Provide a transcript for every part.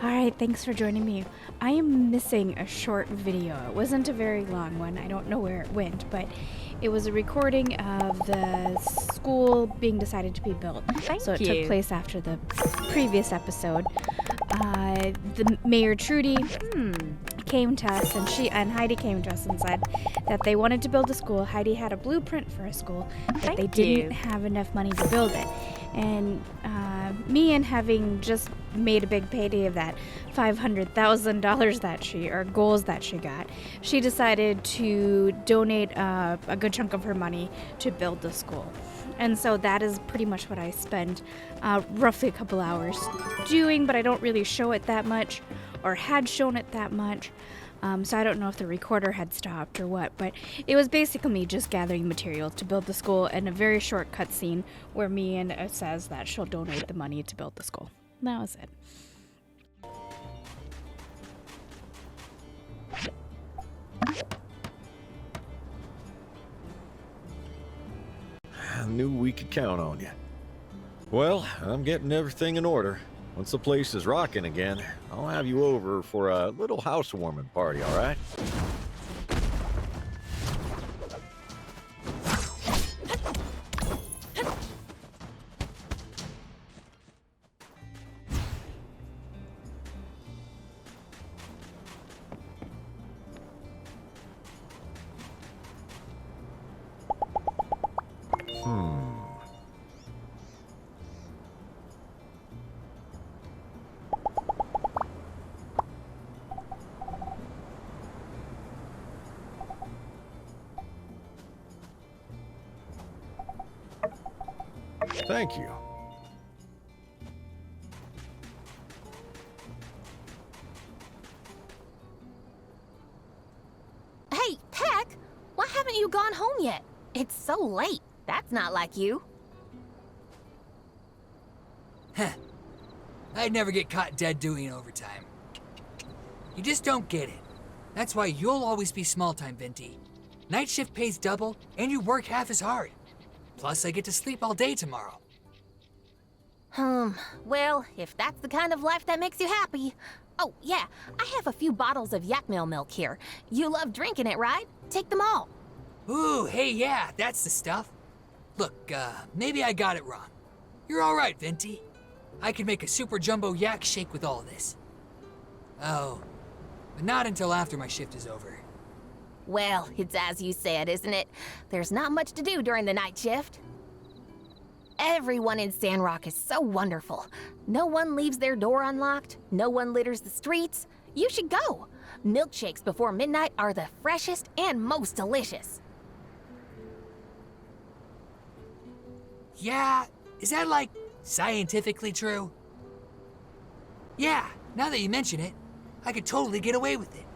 Alright, thanks for joining me. I am missing a short video. It wasn't a very long one. I don't know where it went, but it was a recording of the school being decided to be built. So it took place after the previous episode. The Mayor Trudy came to us, and Heidi came to us and said that they wanted to build a school. Heidi had a blueprint for a school, but they didn't have enough money to build it. And me, and having just made a big payday of that $500,000 goals that she got, she decided to donate a good chunk of her money to build the school. And so that is pretty much what I spent roughly a couple hours doing, but I don't really show it that much, or had shown it that much. So I don't know if the recorder had stopped or what, but it was basically me just gathering material to build the school, and a very short cutscene where Mia says that she'll donate the money to build the school. That was it. I knew we could count on you. Well, I'm getting everything in order. Once the place is rocking again, I'll have you over for a little housewarming party, all right? Thank you. Hey, Peck! Why haven't you gone home yet? It's so late. That's not like you. Heh. I'd never get caught dead doing overtime. You just don't get it. That's why you'll always be small-time, Venti. Night shift pays double, and you work half as hard. Plus, I get to sleep all day tomorrow. Well, if that's the kind of life that makes you happy. Oh, yeah, I have a few bottles of yak milk here. You love drinking it, right? Take them all. Ooh, hey, yeah, that's the stuff. Look, maybe I got it wrong. You're all right, Venti. I can make a super jumbo yak shake with all this. Oh, but not until after my shift is over. Well, it's as you said, isn't it? There's not much to do during the night shift. Everyone in Sandrock is so wonderful. No one leaves their door unlocked. No one litters the streets. You should go. Milkshakes before midnight are the freshest and most delicious. Yeah, is that like scientifically true? Yeah, now that you mention it, I could totally get away with it.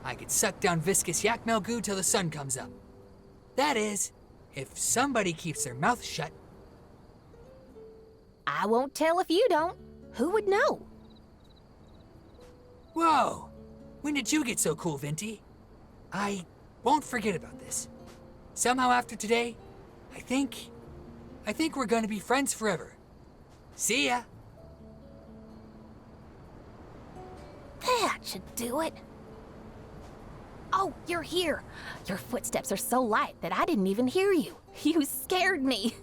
I could suck down viscous yak milk goo till the sun comes up. That is, if somebody keeps their mouth shut. I won't tell if you don't. Who would know? Whoa! When did you get so cool, Venti? I won't forget about this. Somehow after today, I think we're gonna be friends forever. See ya! That should do it. Oh, you're here. Your footsteps are so light that I didn't even hear you. You scared me.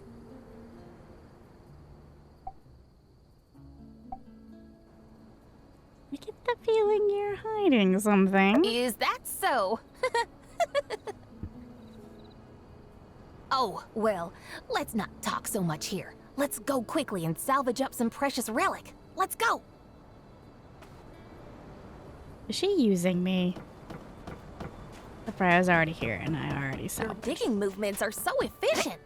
I get the feeling you're hiding something. Is that so? Oh, well, let's not talk so much here. Let's go quickly and salvage up some precious relic. Let's go. Is she using me? The fry was already here, and I already saw Your it. digging movements are so efficient.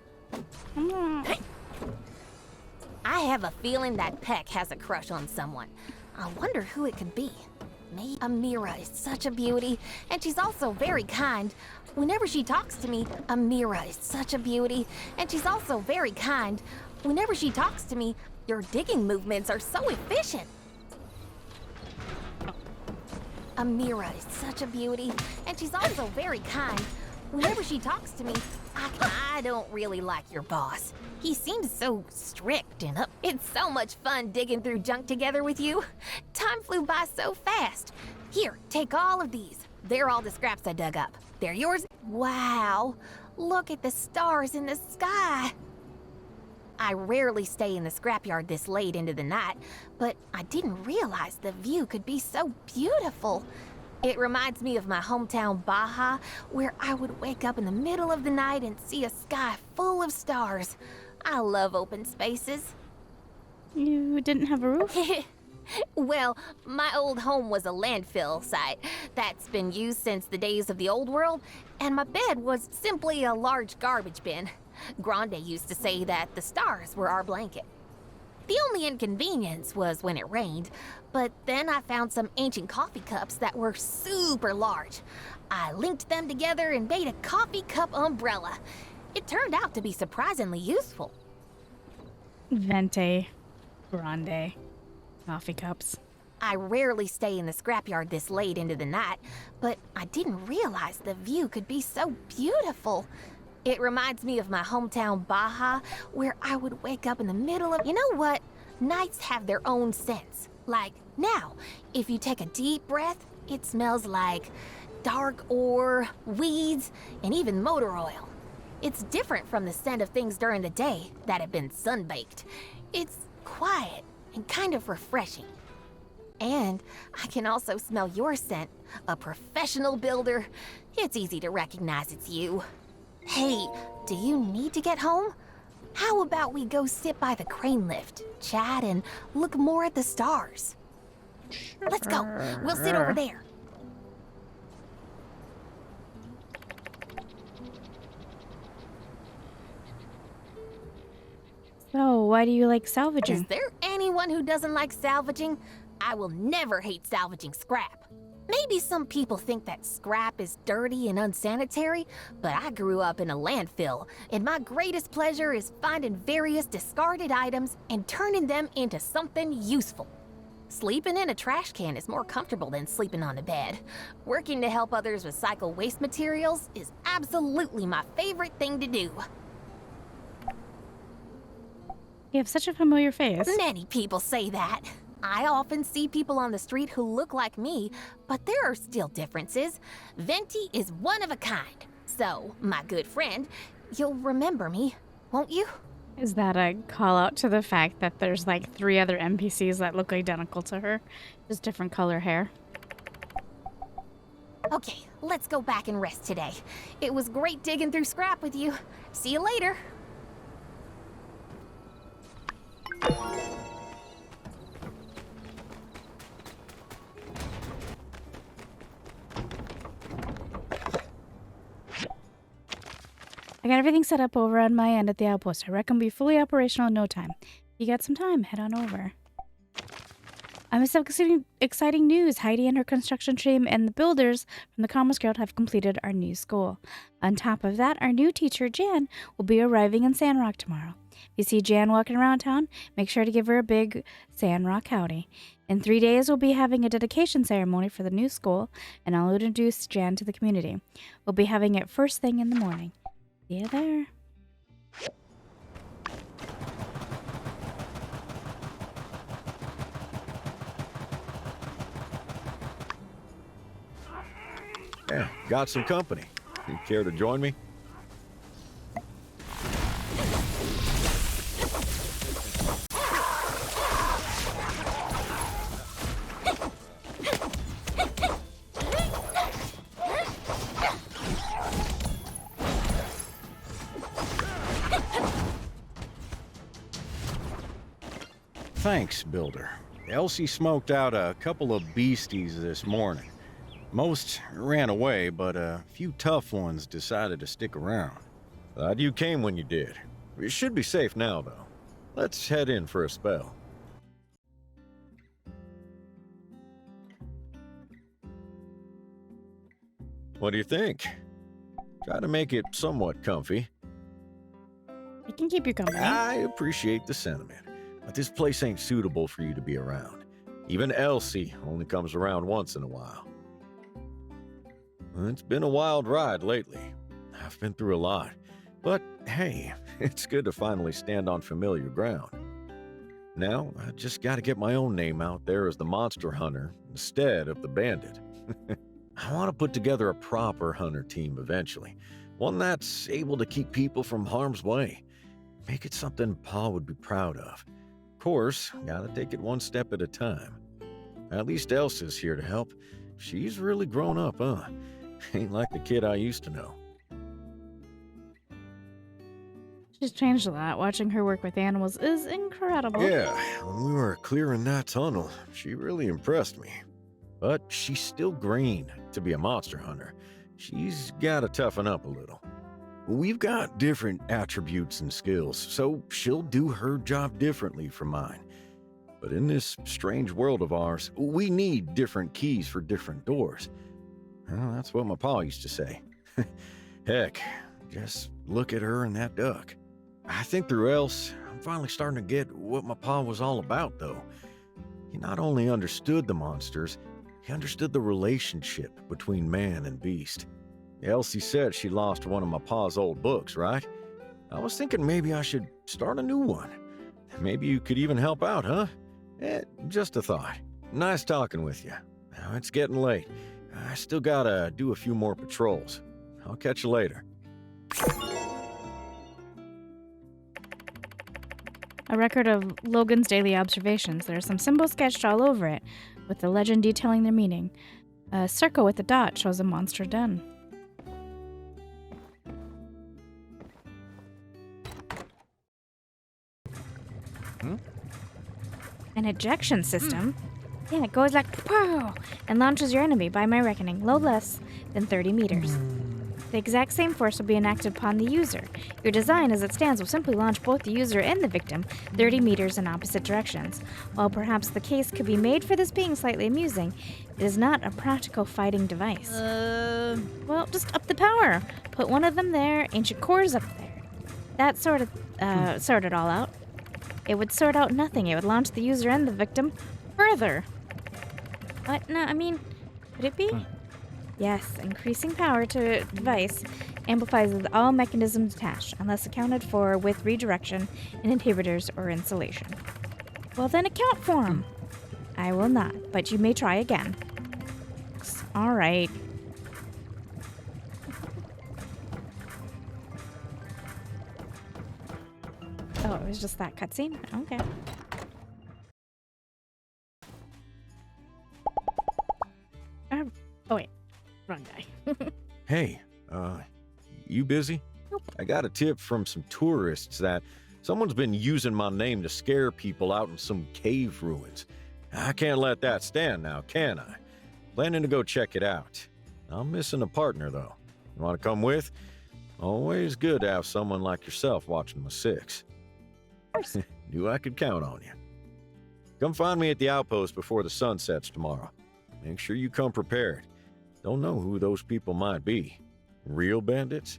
I have a feeling that Peck has a crush on someone. I wonder who it could be. Maybe Amira is such a beauty, and she's also very kind. Whenever she talks to me, Amira is such a beauty, and she's also very kind. Whenever she talks to me, your digging movements are so efficient. Amira is such a beauty, and she's also very kind. Whenever she talks to me, I I don't really like your boss. He seems so strict and up. It's so much fun digging through junk together with you. Time flew by so fast. Here, take all of these. They're all the scraps I dug up. They're yours. Wow, look at the stars in the sky. I rarely stay in the scrapyard this late into the night, but I didn't realize the view could be so beautiful. It reminds me of my hometown Baja, where I would wake up in the middle of the night and see a sky full of stars. I love open spaces. You didn't have a roof? Well, my old home was a landfill site that's been used since the days of the old world, and my bed was simply a large garbage bin. Grande used to say that the stars were our blanket. The only inconvenience was when it rained, but then I found some ancient coffee cups that were super large. I linked them together and made a coffee cup umbrella. It turned out to be surprisingly useful. Vente. Grande. Coffee cups. I rarely stay in the scrapyard this late into the night, but I didn't realize the view could be so beautiful. It reminds me of my hometown Baja, where I would wake up in the middle of... You know what? Nights have their own scents. Like now, if you take a deep breath, it smells like dark ore, weeds, and even motor oil. It's different from the scent of things during the day that have been sun-baked. It's quiet and kind of refreshing. And I can also smell your scent, a professional builder. It's easy to recognize it's you. Hey, do you need to get home? How about we go sit by the crane lift, chat, and look more at the stars? Let's go. We'll sit over there. So, why do you like Is salvaging? there anyone who doesn't like salvaging? I will never hate salvaging scrap. Maybe some people think that scrap is dirty and unsanitary, but I grew up in a landfill, and my greatest pleasure is finding various discarded items and turning them into something useful. Sleeping in a trash can is more comfortable than sleeping on a bed. Working to help others recycle waste materials is absolutely my favorite thing to do. You have such a familiar face. Many people say that. I often see people on the street who look like me, but there are still differences. Venti is one of a kind. So, my good friend, you'll remember me, won't you? Is that a call out to the fact that there's like 3 other NPCs that look identical to her? Just different color hair. Okay, let's go back and rest today. It was great digging through scrap with you. See you later. I got everything set up over on my end at the outpost. I reckon we'll be fully operational in no time. If you got some time, head on over. I'm some exciting news. Heidi and her construction team and the builders from the Commerce Guild have completed our new school. On top of that, our new teacher, Jan, will be arriving in Sandrock tomorrow. If you see Jan walking around town, make sure to give her a big Sandrock howdy. In 3 days, we'll be having a dedication ceremony for the new school, and I'll introduce Jan to the community. We'll be having it first thing in the morning. See you there. Yeah, got some company. You care to join me? Thanks, Builder. Elsie smoked out a couple of beasties this morning. Most ran away, but a few tough ones decided to stick around. Glad you came when you did. We should be safe now, though. Let's head in for a spell. What do you think? Try to make it somewhat comfy. I can keep you company. I appreciate the sentiment, but this place ain't suitable for you to be around. Even Elsie only comes around once in a while. It's been a wild ride lately. I've been through a lot. But hey, it's good to finally stand on familiar ground. Now, I just gotta get my own name out there as the monster hunter instead of the bandit. I want to put together a proper hunter team eventually, one that's able to keep people from harm's way. Make it something Pa would be proud of. Of course, gotta take it one step at a time. At least Elsa's here to help. She's really grown up, huh? Ain't like the kid I used to know. She's changed a lot. Watching her work with animals is incredible. Yeah, when we were clearing that tunnel, she really impressed me. But she's still green to be a monster hunter. She's gotta toughen up a little. We've got different attributes and skills, so she'll do her job differently from mine. But in this strange world of ours, we need different keys for different doors. Well, that's what my pa used to say. Heck, just look at her and that duck. I think through Else, I'm finally starting to get what my pa was all about, though. He not only understood the monsters, he understood the relationship between man and beast. Elsie said she lost one of my pa's old books, right? I was thinking maybe I should start a new one. Maybe you could even help out, huh? Just a thought. Nice talking with you. Now it's getting late. I still gotta do a few more patrols. I'll catch you later. A record of Logan's daily observations. There are some symbols sketched all over it, with the legend detailing their meaning. A circle with a dot shows a monster den. An ejection system? Yeah, it goes like pow and launches your enemy, by my reckoning, no less than 30 meters. The exact same force will be enacted upon the user. Your design as it stands will simply launch both the user and the victim 30 meters in opposite directions. While perhaps the case could be made for this being slightly amusing, it is not a practical fighting device. Well, just up the power. Put one of them there, ancient cores up there. That sort it all out. It would sort out nothing. It would launch the user and the victim further. What? No, I mean, could it be? Yes, increasing power to device amplifies with all mechanisms attached, unless accounted for with redirection, inhibitors, or insulation. Well, then account for them. I will not, but you may try again. All right. Oh, it was just that cutscene? Okay. Oh, wait. Wrong guy. Hey, you busy? Nope. I got a tip from some tourists that someone's been using my name to scare people out in some cave ruins. I can't let that stand now, can I? Planning to go check it out. I'm missing a partner, though. You want to come with? Always good to have someone like yourself watching my six. Knew I could count on you. Come find me at the outpost before the sun sets tomorrow. Make sure you come prepared. Don't know who those people might be. Real bandits?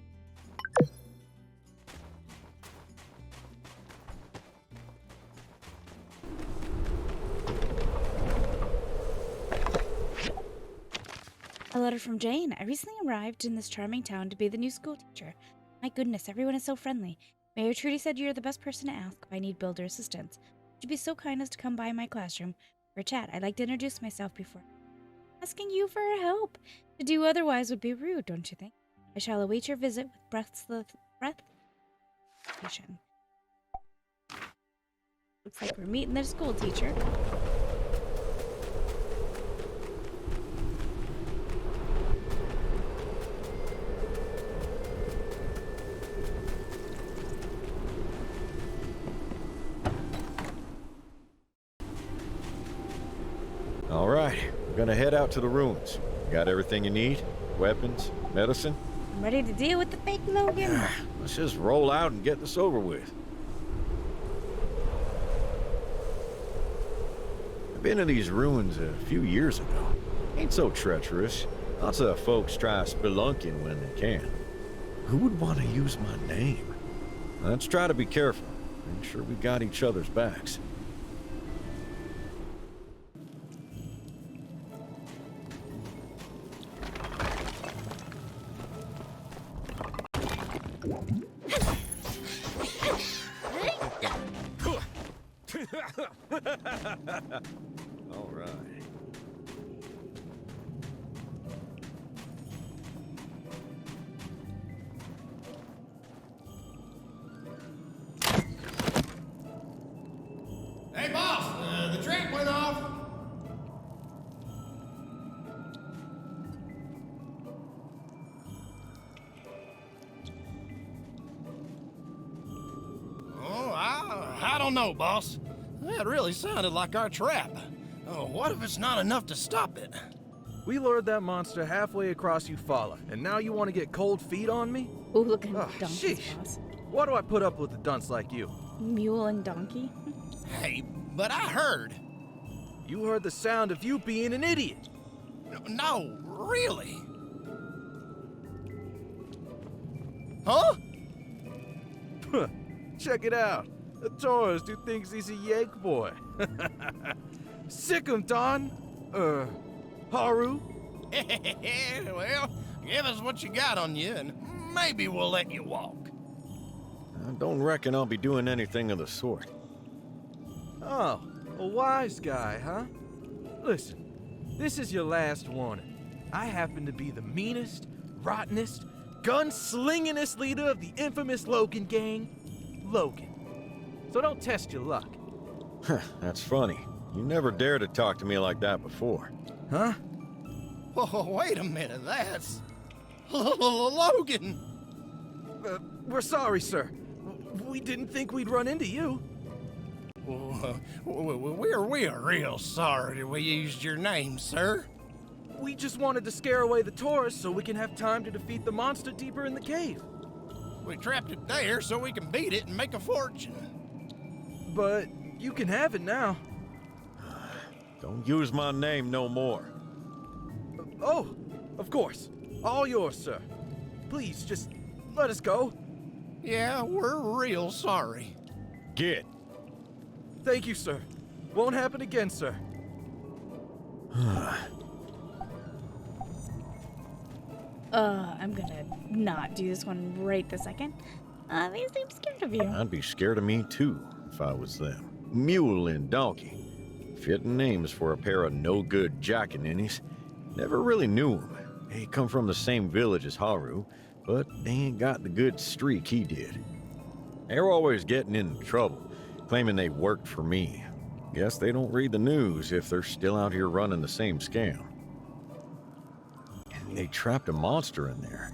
A letter from Jane. I recently arrived in this charming town to be the new school teacher. My goodness, everyone is so friendly. Mayor Trudy said you're the best person to ask if I need builder assistance. Would you be so kind as to come by my classroom for a chat? I'd like to introduce myself before asking you for help. To do otherwise would be rude, don't you think? I shall await your visit with breathless. Looks like we're meeting their school teacher. All right, we're gonna head out to the ruins. Got everything you need? Weapons? Medicine? I'm ready to deal with the fake Logan. Let's just roll out and get this over with. I've been to these ruins a few years ago. Ain't so treacherous. Lots of folks try spelunking when they can. Who would want to use my name? Let's try to be careful. Make sure we got each other's backs. All right. Hey, boss, the trap went off. Oh, I don't know, boss. That really sounded like our trap. Oh, what if it's not enough to stop it? We lured that monster halfway across Eufaula, and now you want to get cold feet on me? Oh, look at Oh, donkeys, sheesh. boss. Why do I put up with a dunce like you? Mule and donkey? Hey, but I heard. You heard the sound of you being an idiot. No, really. Huh? Check it out. A tourist who thinks he's a Yank boy. Sick 'em, Don. Haru? Well, give us what you got on you, and maybe we'll let you walk. I don't reckon I'll be doing anything of the sort. Oh, a wise guy, huh? Listen, this is your last warning. I happen to be the meanest, rottenest, gun-slingingest leader of the infamous Logan gang, Logan. So don't test your luck. That's funny. You never dared to talk to me like that before. Huh? Whoa, wait a minute, that's Logan. We're sorry, sir. We didn't think we'd run into you. We're real sorry we used your name, sir. We just wanted to scare away the tourists so we can have time to defeat the monster deeper in the cave. We trapped it there so we can beat it and make a fortune. But you can have it now. Don't use my name no more. Oh, of course. All yours, sir. Please, just let us go. Yeah, we're real sorry. Get. Thank you, sir. Won't happen again, sir. I'm gonna not do this one right this second. They seem scared of you. I'd be scared of me too if I was them. Mule and donkey. Fitting names for a pair of no-good jackaninnies. Never really knew them. They come from the same village as Haru, but they ain't got the good streak he did. They're always getting into trouble, claiming they worked for me. Guess they don't read the news if they're still out here running the same scam. And they trapped a monster in there.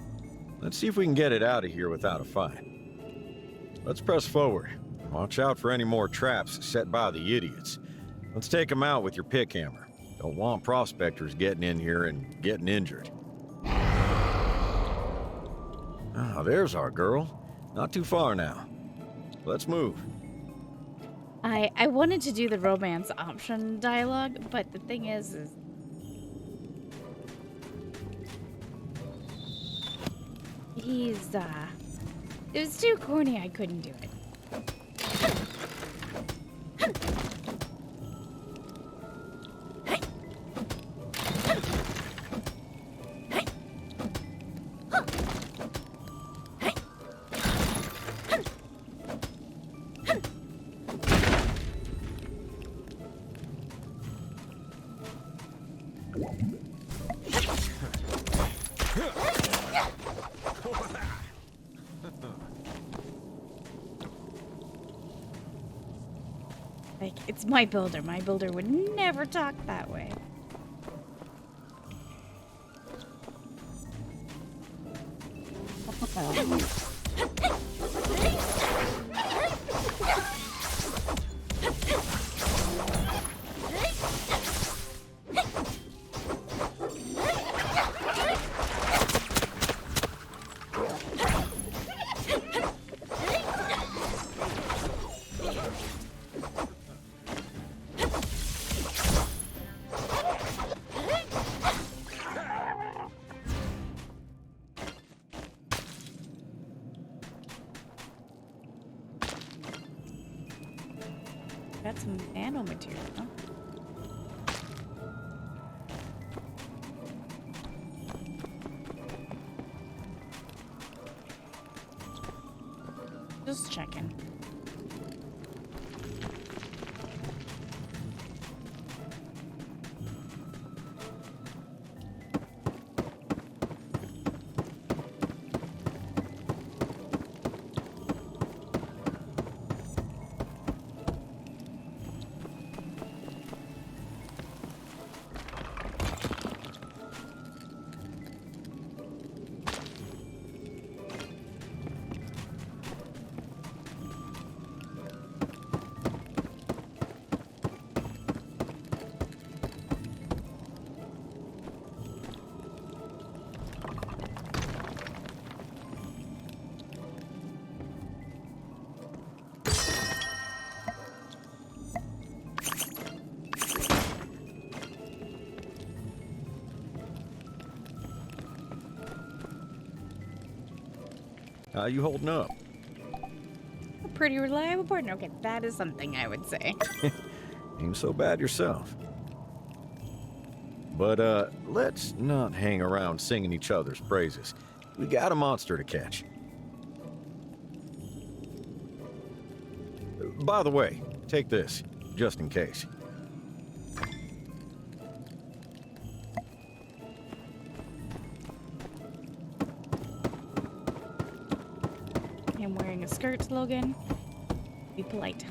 Let's see if we can get it out of here without a fight. Let's press forward. Watch out for any more traps set by the idiots. Let's take them out with your pick hammer. Don't want prospectors getting in here and getting injured. Ah, there's our girl. Not too far now. Let's move. I wanted to do the romance option dialogue, but the thing is it was too corny, I couldn't do it. Like, it's my builder. My builder would never talk that way. Got some nano material, huh? Just checking. How you holding up? A pretty reliable partner. Okay, that is something I would say. Ain't so bad yourself. But, let's not hang around singing each other's praises. We got a monster to catch. By the way, take this, just in case. I'm wearing a skirt, Logan. Be polite.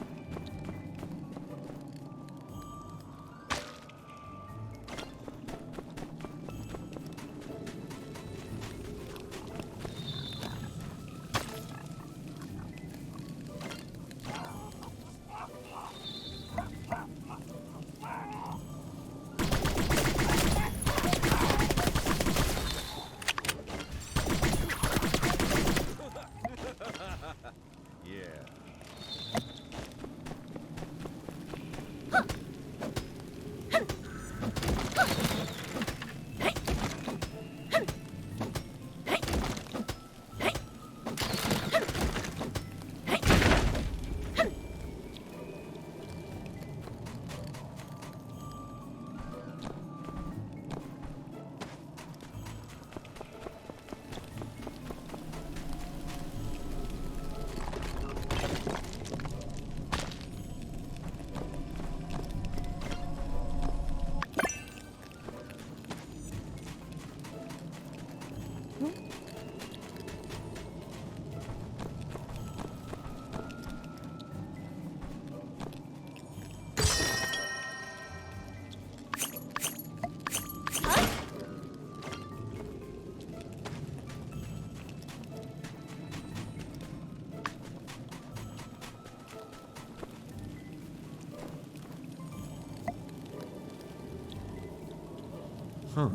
Huh.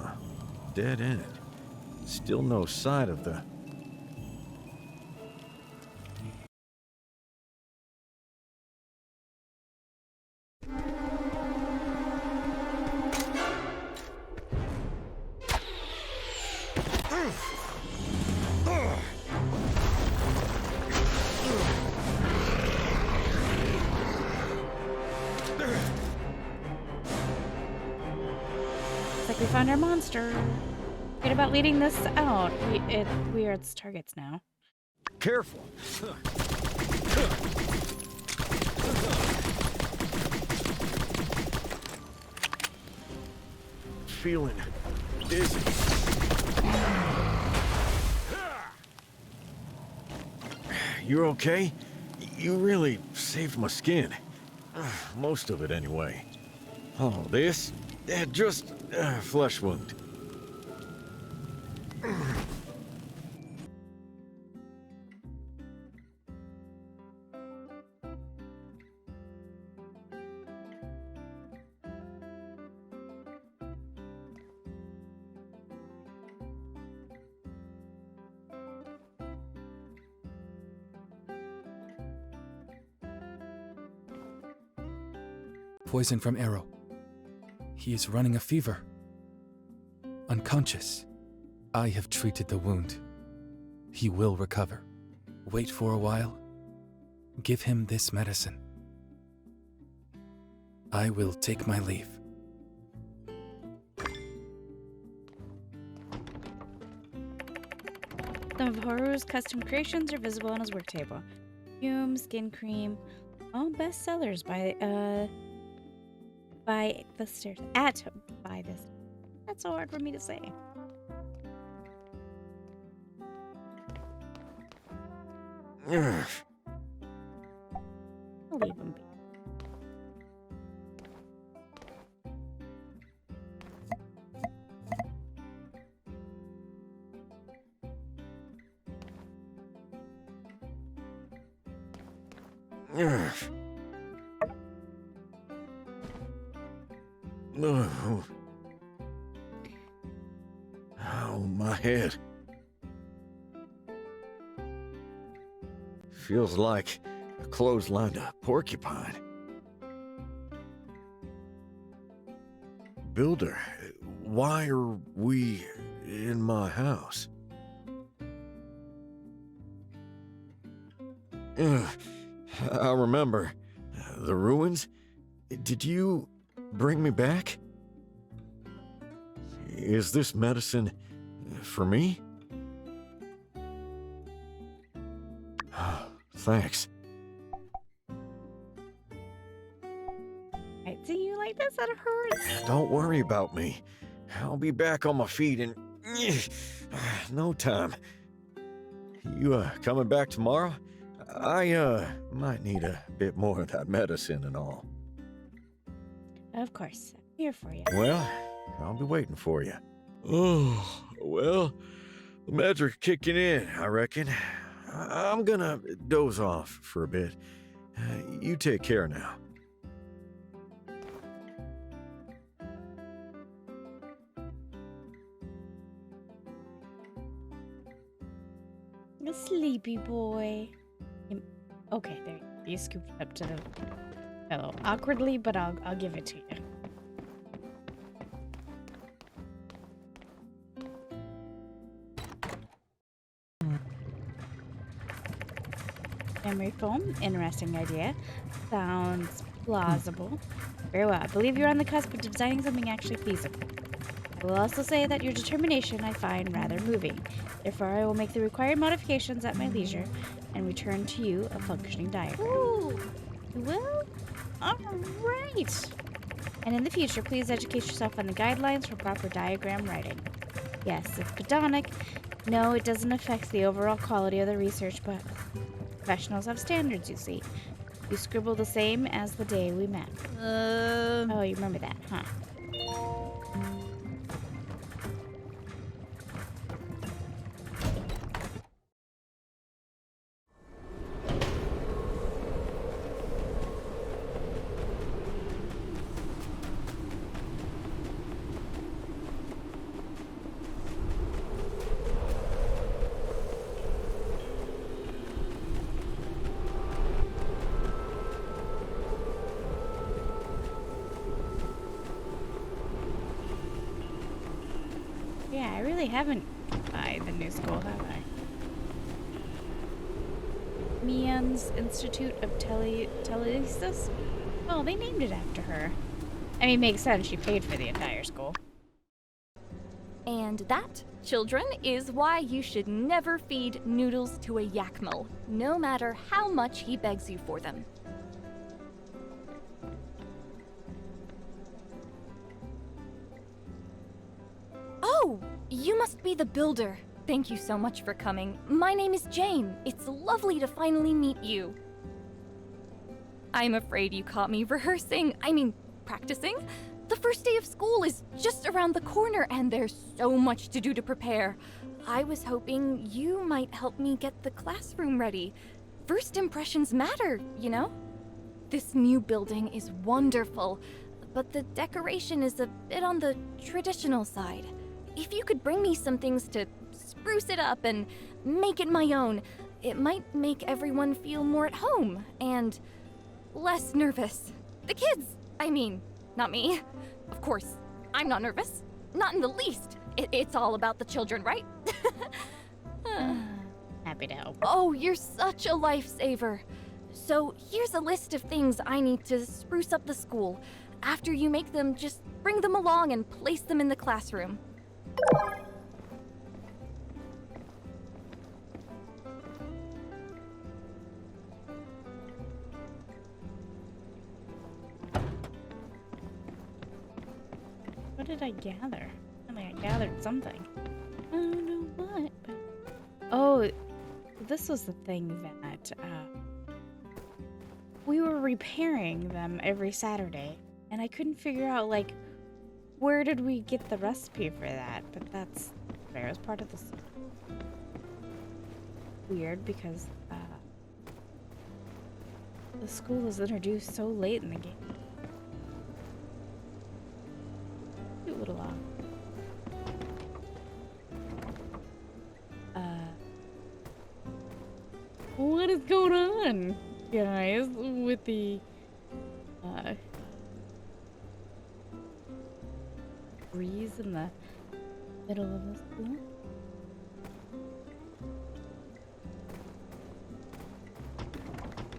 Dead end. Still no sight of the... We found our monster. Forget about leading this out. We are its targets now. Careful! Feeling dizzy. You're okay? You really saved my skin. Most of it, anyway. Oh, this? Just flesh wound. Poison from arrow. He is running a fever. Unconscious. I have treated the wound. He will recover. Wait for a while. Give him this medicine. I will take my leave. Some of Haru's custom creations are visible on his work table. Perfume, skin cream, all bestsellers by the stairs. By this. That's so hard for me to say. Ugh. I'll leave him be. Ugh. Ugh. Ow, my head. Feels like a clotheslined porcupine. Builder, why are we in my house? I remember. The ruins? Did you bring me back? Is this medicine for me? Thanks. Right, do you like this? That hurts. Don't worry about me. I'll be back on my feet in no time. You coming back tomorrow? I might need a bit more of that medicine and all. Of course. I'm here for you. Well, I'll be waiting for you. Oh, well, the meds are kicking in, I reckon. I'm gonna doze off for a bit. You take care now. A sleepy boy. Okay, there. You scooped up to the pillow awkwardly, but I'll give it to you. Memory foam, interesting idea. Sounds plausible. Very well. I believe you're on the cusp of designing something actually feasible. I will also say that your determination I find rather moving. Therefore, I will make the required modifications at my leisure and return to you a functioning diagram. Ooh. You will? Alright! And in the future, please educate yourself on the guidelines for proper diagram writing. Yes, it's pedonic. No, it doesn't affect the overall quality of the research, but professionals have standards, you see. You scribble the same as the day we met. Oh, you remember that, huh? Yeah, I really haven't tried the new school, have I? Mian's Institute of Telesis? Oh, they named it after her. I mean, makes sense. She paid for the entire school. And that, children, is why you should never feed noodles to a yakmel, no matter how much he begs you for them. Oh, you must be the builder. Thank you so much for coming. My name is Jane. It's lovely to finally meet you. I'm afraid you caught me practicing. The first day of school is just around the corner and there's so much to do to prepare. I was hoping you might help me get the classroom ready. First impressions matter, you know? This new building is wonderful, but the decoration is a bit on the traditional side. If you could bring me some things to spruce it up and make it my own, it might make everyone feel more at home and less nervous. The kids, I mean, not me. Of course, I'm not nervous. Not in the least. It's all about the children, right? Happy to help. Oh, you're such a lifesaver. So here's a list of things I need to spruce up the school. After you make them, just bring them along and place them in the classroom. What did I gather? I think I gathered something. I don't know what, but... Oh, this was the thing that, we were repairing them every Saturday, and I couldn't figure out, like, where did we get the recipe for that? But that's fair. It was part of this. Weird, because, the school was introduced so late in the game. Cute little off. What is going on, guys, with the, breeze in the middle of the school?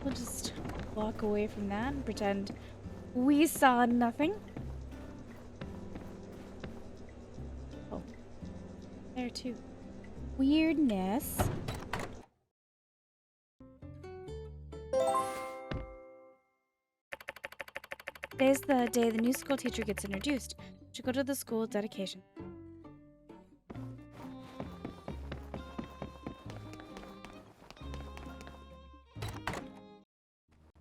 We'll just walk away from that and pretend we saw nothing. Oh, there too. Weirdness. Today's the day the new school teacher gets introduced. Should go to the school dedication.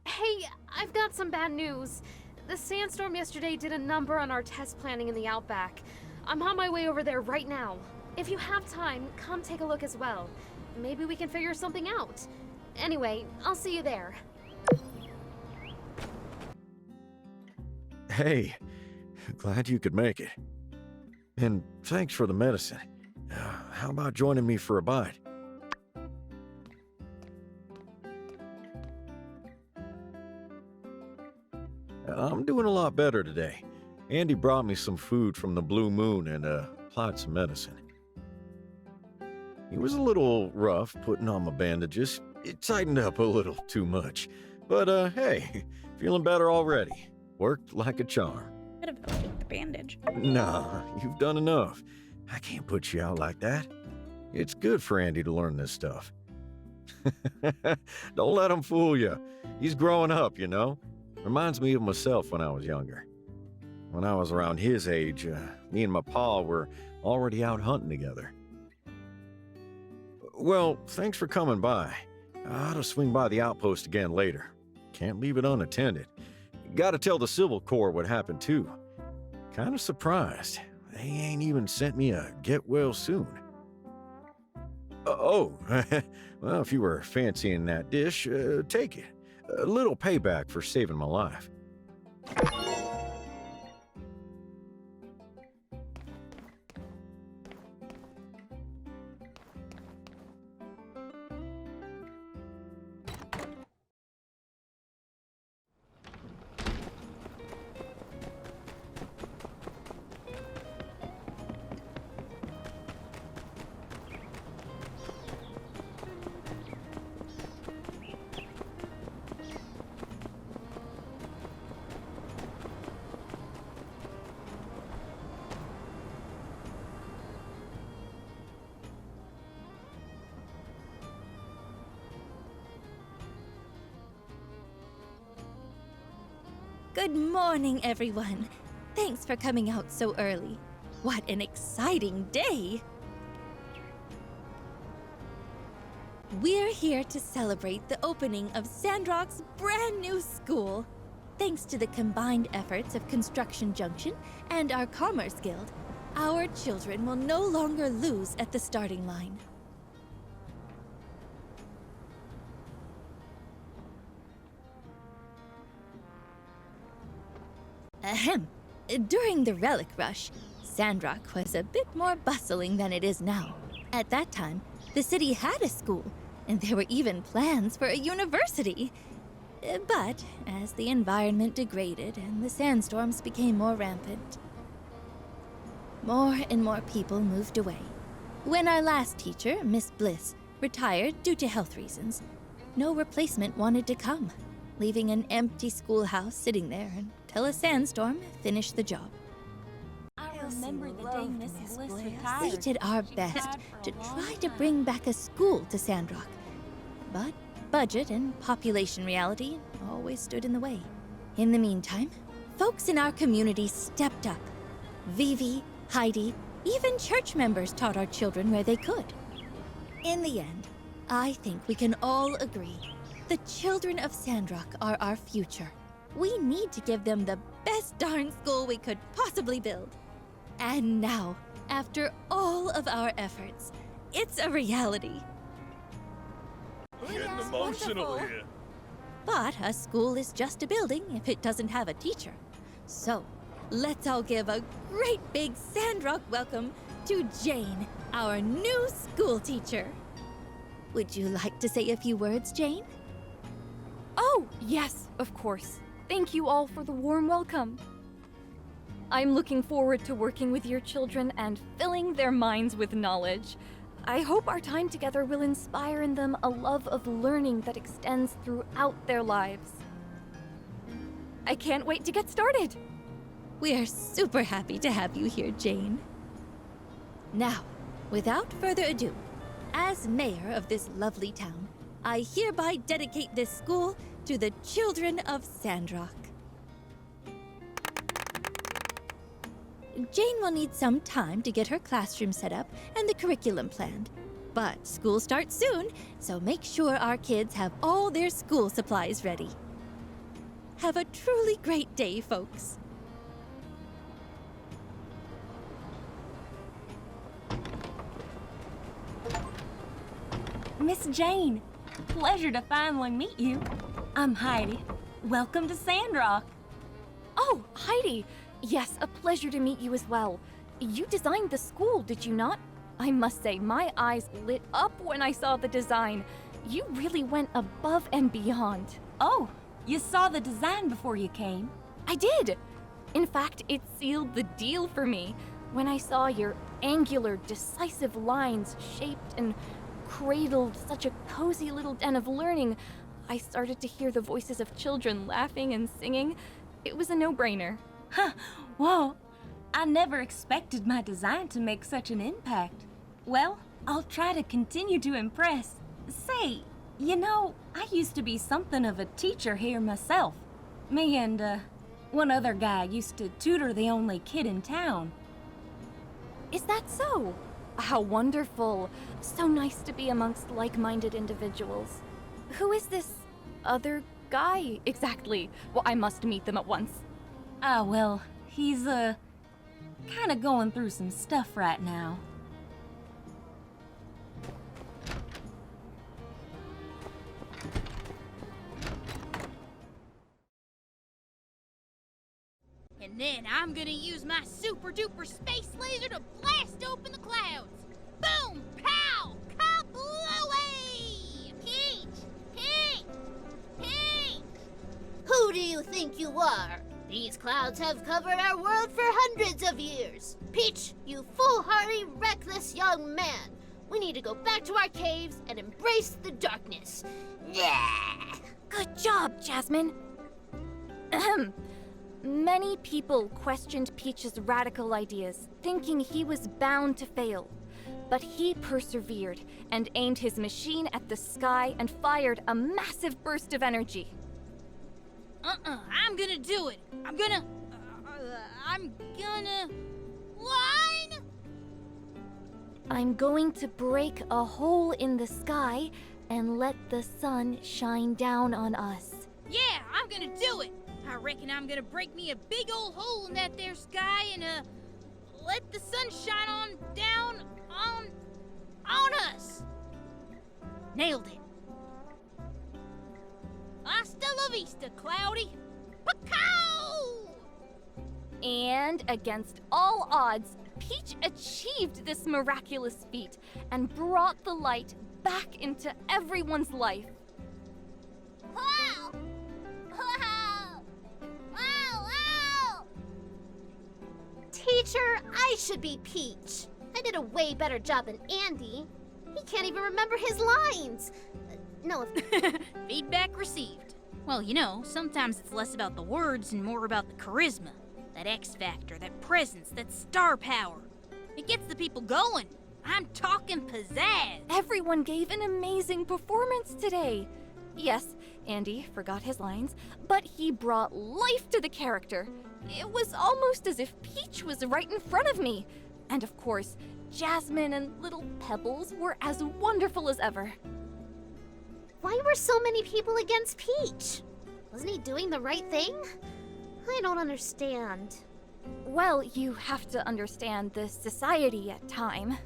Hey, I've got some bad news. The sandstorm yesterday did a number on our test planning in the Outback. I'm on my way over there right now. If you have time, come take a look as well. Maybe we can figure something out. Anyway, I'll see you there. Hey, glad you could make it. And thanks for the medicine. How about joining me for a bite? I'm doing a lot better today. Andy brought me some food from the Blue Moon and applied some medicine. He was a little rough putting on my bandages. It tightened up a little too much. But hey, feeling better already. Worked like a charm. Could have helped with the bandage. Nah, you've done enough. I can't put you out like that. It's good for Andy to learn this stuff. Don't let him fool you. He's growing up, you know. Reminds me of myself when I was younger. When I was around his age, me and my pa were already out hunting together. Well, thanks for coming by. I ought to swing by the outpost again later. Can't leave it unattended. Gotta tell the Civil Corps what happened too. Kinda surprised. They ain't even sent me a get well soon. Oh, well, if you were fancying that dish, take it. A little payback for saving my life. Good morning, everyone. Thanks for coming out so early. What an exciting day! We're here to celebrate the opening of Sandrock's brand new school. Thanks to the combined efforts of Construction Junction and our Commerce Guild, our children will no longer lose at the starting line. Ahem. During the Relic Rush, Sandrock was a bit more bustling than it is now. At that time, the city had a school, and there were even plans for a university. But as the environment degraded and the sandstorms became more rampant, more and more people moved away. When our last teacher, Miss Bliss, retired due to health reasons, no replacement wanted to come, leaving an empty schoolhouse sitting there until a sandstorm finished the job. I remember the day Miss Bliss retired. We did our best to try to bring back a school to Sandrock, but budget and population reality always stood in the way. In the meantime, folks in our community stepped up. Vivi, Heidi, even church members taught our children where they could. In the end, I think we can all agree the children of Sandrock are our future. We need to give them the best darn school we could possibly build. And now, after all of our efforts, it's a reality. Getting emotional here. But a school is just a building if it doesn't have a teacher. So, let's all give a great big Sandrock welcome to Jane, our new school teacher. Would you like to say a few words, Jane? Oh, yes, of course. Thank you all for the warm welcome. I'm looking forward to working with your children and filling their minds with knowledge. I hope our time together will inspire in them a love of learning that extends throughout their lives. I can't wait to get started! We are super happy to have you here, Jane. Now, without further ado, as mayor of this lovely town, I hereby dedicate this school to the children of Sandrock. Jane will need some time to get her classroom set up and the curriculum planned. But school starts soon, so make sure our kids have all their school supplies ready. Have a truly great day, folks. Miss Jane, pleasure to finally meet you. I'm Heidi. Welcome to Sandrock. Oh, Heidi! Yes, a pleasure to meet you as well. You designed the school, did you not? I must say, my eyes lit up when I saw the design. You really went above and beyond. Oh, you saw the design before you came? I did! In fact, it sealed the deal for me. When I saw your angular, decisive lines shaped and cradled such a cozy little den of learning, I started to hear the voices of children laughing and singing. It was a no-brainer. Huh, whoa. I never expected my design to make such an impact. Well, I'll try to continue to impress. Say, you know, I used to be something of a teacher here myself. Me and, one other guy used to tutor the only kid in town. Is that so? How wonderful. So nice to be amongst like-minded individuals. Who is this other guy exactly? Well, I must meet them at once. Ah, well, he's, kinda going through some stuff right now. And then I'm gonna use my super duper space laser to blast open the clouds. Boom! Pow! Kablooey! Peach! Peach! Peach! Who do you think you are? These clouds have covered our world for hundreds of years. Peach, you foolhardy, reckless young man. We need to go back to our caves and embrace the darkness. Yeah! Good job, Jasmine. Ahem. Many people questioned Peach's radical ideas, thinking he was bound to fail. But he persevered and aimed his machine at the sky and fired a massive burst of energy. I'm gonna do it. I'm gonna... Line! I'm going to break a hole in the sky and let the sun shine down on us. Yeah, I'm gonna do it. I reckon I'm gonna break me a big old hole in that there sky and, let the sun shine down on us. Nailed it. Hasta la vista, Cloudy. Pacow! And against all odds, Peach achieved this miraculous feat and brought the light back into everyone's life. Wow! Wow! Wow! Wow! Teacher, I should be Peach. I did a way better job than Andy. He can't even remember his lines. No. Feedback received. Well, you know, sometimes it's less about the words and more about the charisma. That X factor, that presence, that star power. It gets the people going. I'm talking pizzazz. Everyone gave an amazing performance today. Yes, Andy forgot his lines, but he brought life to the character. It was almost as if Peach was right in front of me. And of course, Jasmine and little Pebbles were as wonderful as ever. Why were so many people against Peach? Wasn't he doing the right thing? I don't understand. Well, you have to understand the society at time.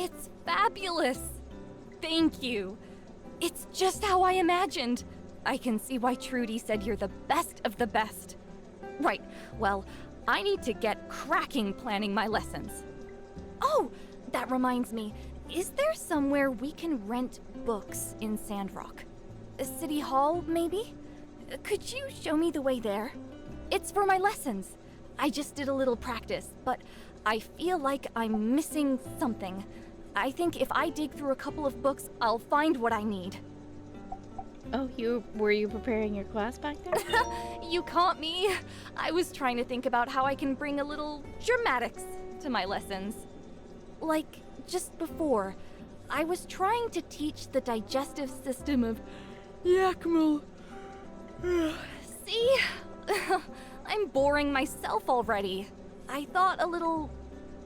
It's fabulous! Thank you. It's just how I imagined. I can see why Trudy said you're the best of the best. Right, well, I need to get cracking planning my lessons. Oh, that reminds me. Is there somewhere we can rent books in Sandrock? A city hall, maybe? Could you show me the way there? It's for my lessons. I just did a little practice, but I feel like I'm missing something. I think if I dig through a couple of books, I'll find what I need. Oh, were you preparing your class back there? You caught me. I was trying to think about how I can bring a little dramatics to my lessons. Like, just before, I was trying to teach the digestive system of Yakmel. See? I'm boring myself already. I thought a little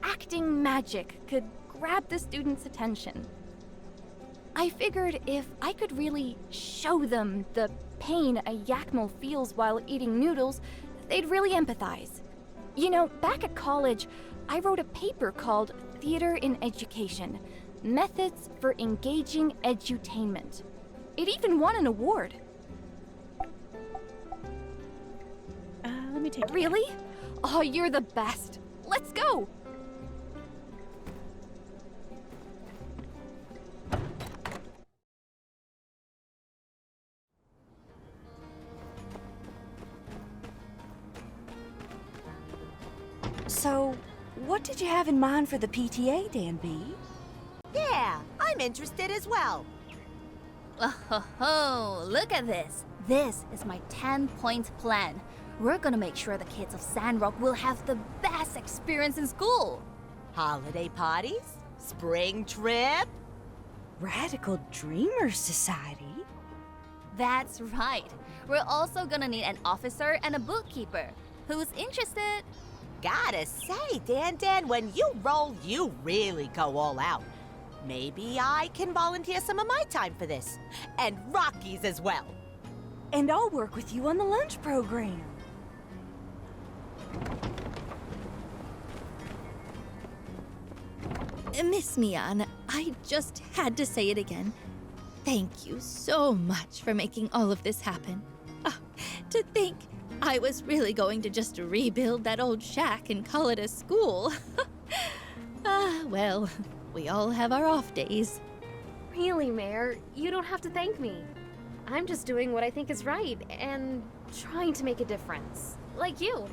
acting magic could grab the students' attention. I figured if I could really show them the pain a Yakmel feels while eating noodles, they'd really empathize. You know, back at college, I wrote a paper called Theater in Education, Methods for Engaging Edutainment. It even won an award. Let me take it. Really? Oh, you're the best. Let's go! So, what did you have in mind for the PTA, Danby? Yeah, I'm interested as well. Oh, ho, ho, look at this. This is my 10-point plan. We're gonna make sure the kids of Sandrock will have the best experience in school. Holiday parties? Spring trip? Radical Dreamers Society? That's right. We're also gonna need an officer and a bookkeeper. Who's interested? Gotta say, Dan, when you roll, you really go all out. Maybe I can volunteer some of my time for this. And Rocky's as well. And I'll work with you on the lunch program. Miss Mian, I just had to say it again. Thank you so much for making all of this happen. To think I was really going to just rebuild that old shack and call it a school. Well, we all have our off days. Really, Mayor, you don't have to thank me. I'm just doing what I think is right and trying to make a difference. Like you.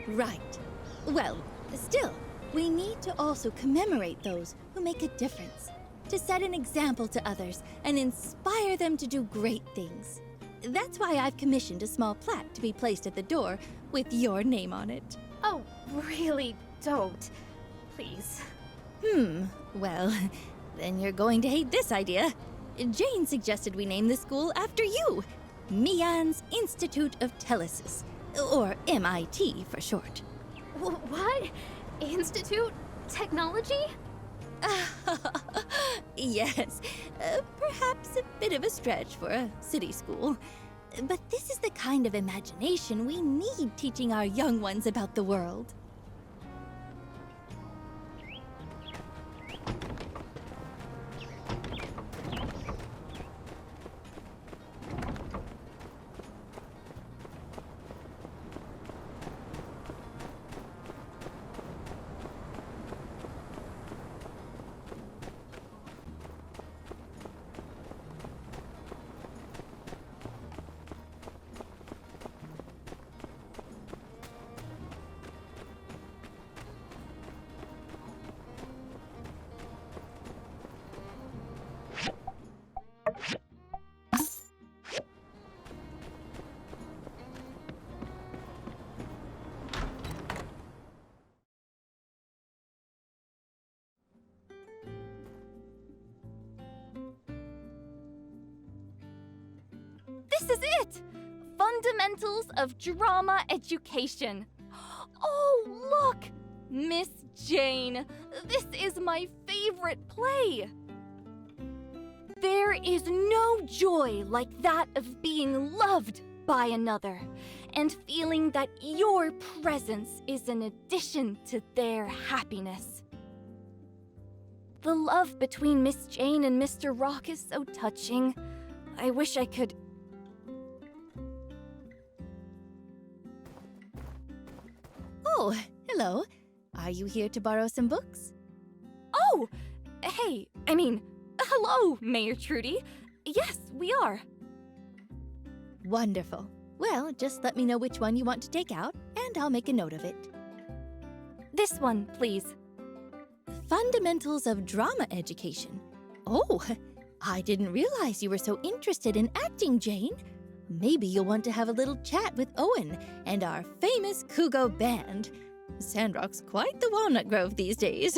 Right. Well, still, we need to also commemorate those who make a difference, to set an example to others and inspire them to do great things. That's why I've commissioned a small plaque to be placed at the door with your name on it. Oh, really don't. Please. Well, then you're going to hate this idea. Jane suggested we name the school after you. Mian's Institute of Telesis, or MIT for short. What? Institute? Technology? Yes, perhaps a bit of a stretch for a city school. But this is the kind of imagination we need teaching our young ones about the world. This is it! Fundamentals of Drama Education. Oh, look! Miss Jane, this is my favorite play. There is no joy like that of being loved by another and feeling that your presence is an addition to their happiness. The love between Miss Jane and Mr. Rock is so touching. I wish I could... Oh, hello. Are you here to borrow some books? Oh! Hey, hello, Mayor Trudy. Yes, we are. Wonderful. Well, just let me know which one you want to take out, and I'll make a note of it. This one, please. Fundamentals of Drama Education. Oh, I didn't realize you were so interested in acting, Jane. Maybe you'll want to have a little chat with Owen and our famous Kugo band. Sandrock's quite the walnut grove these days.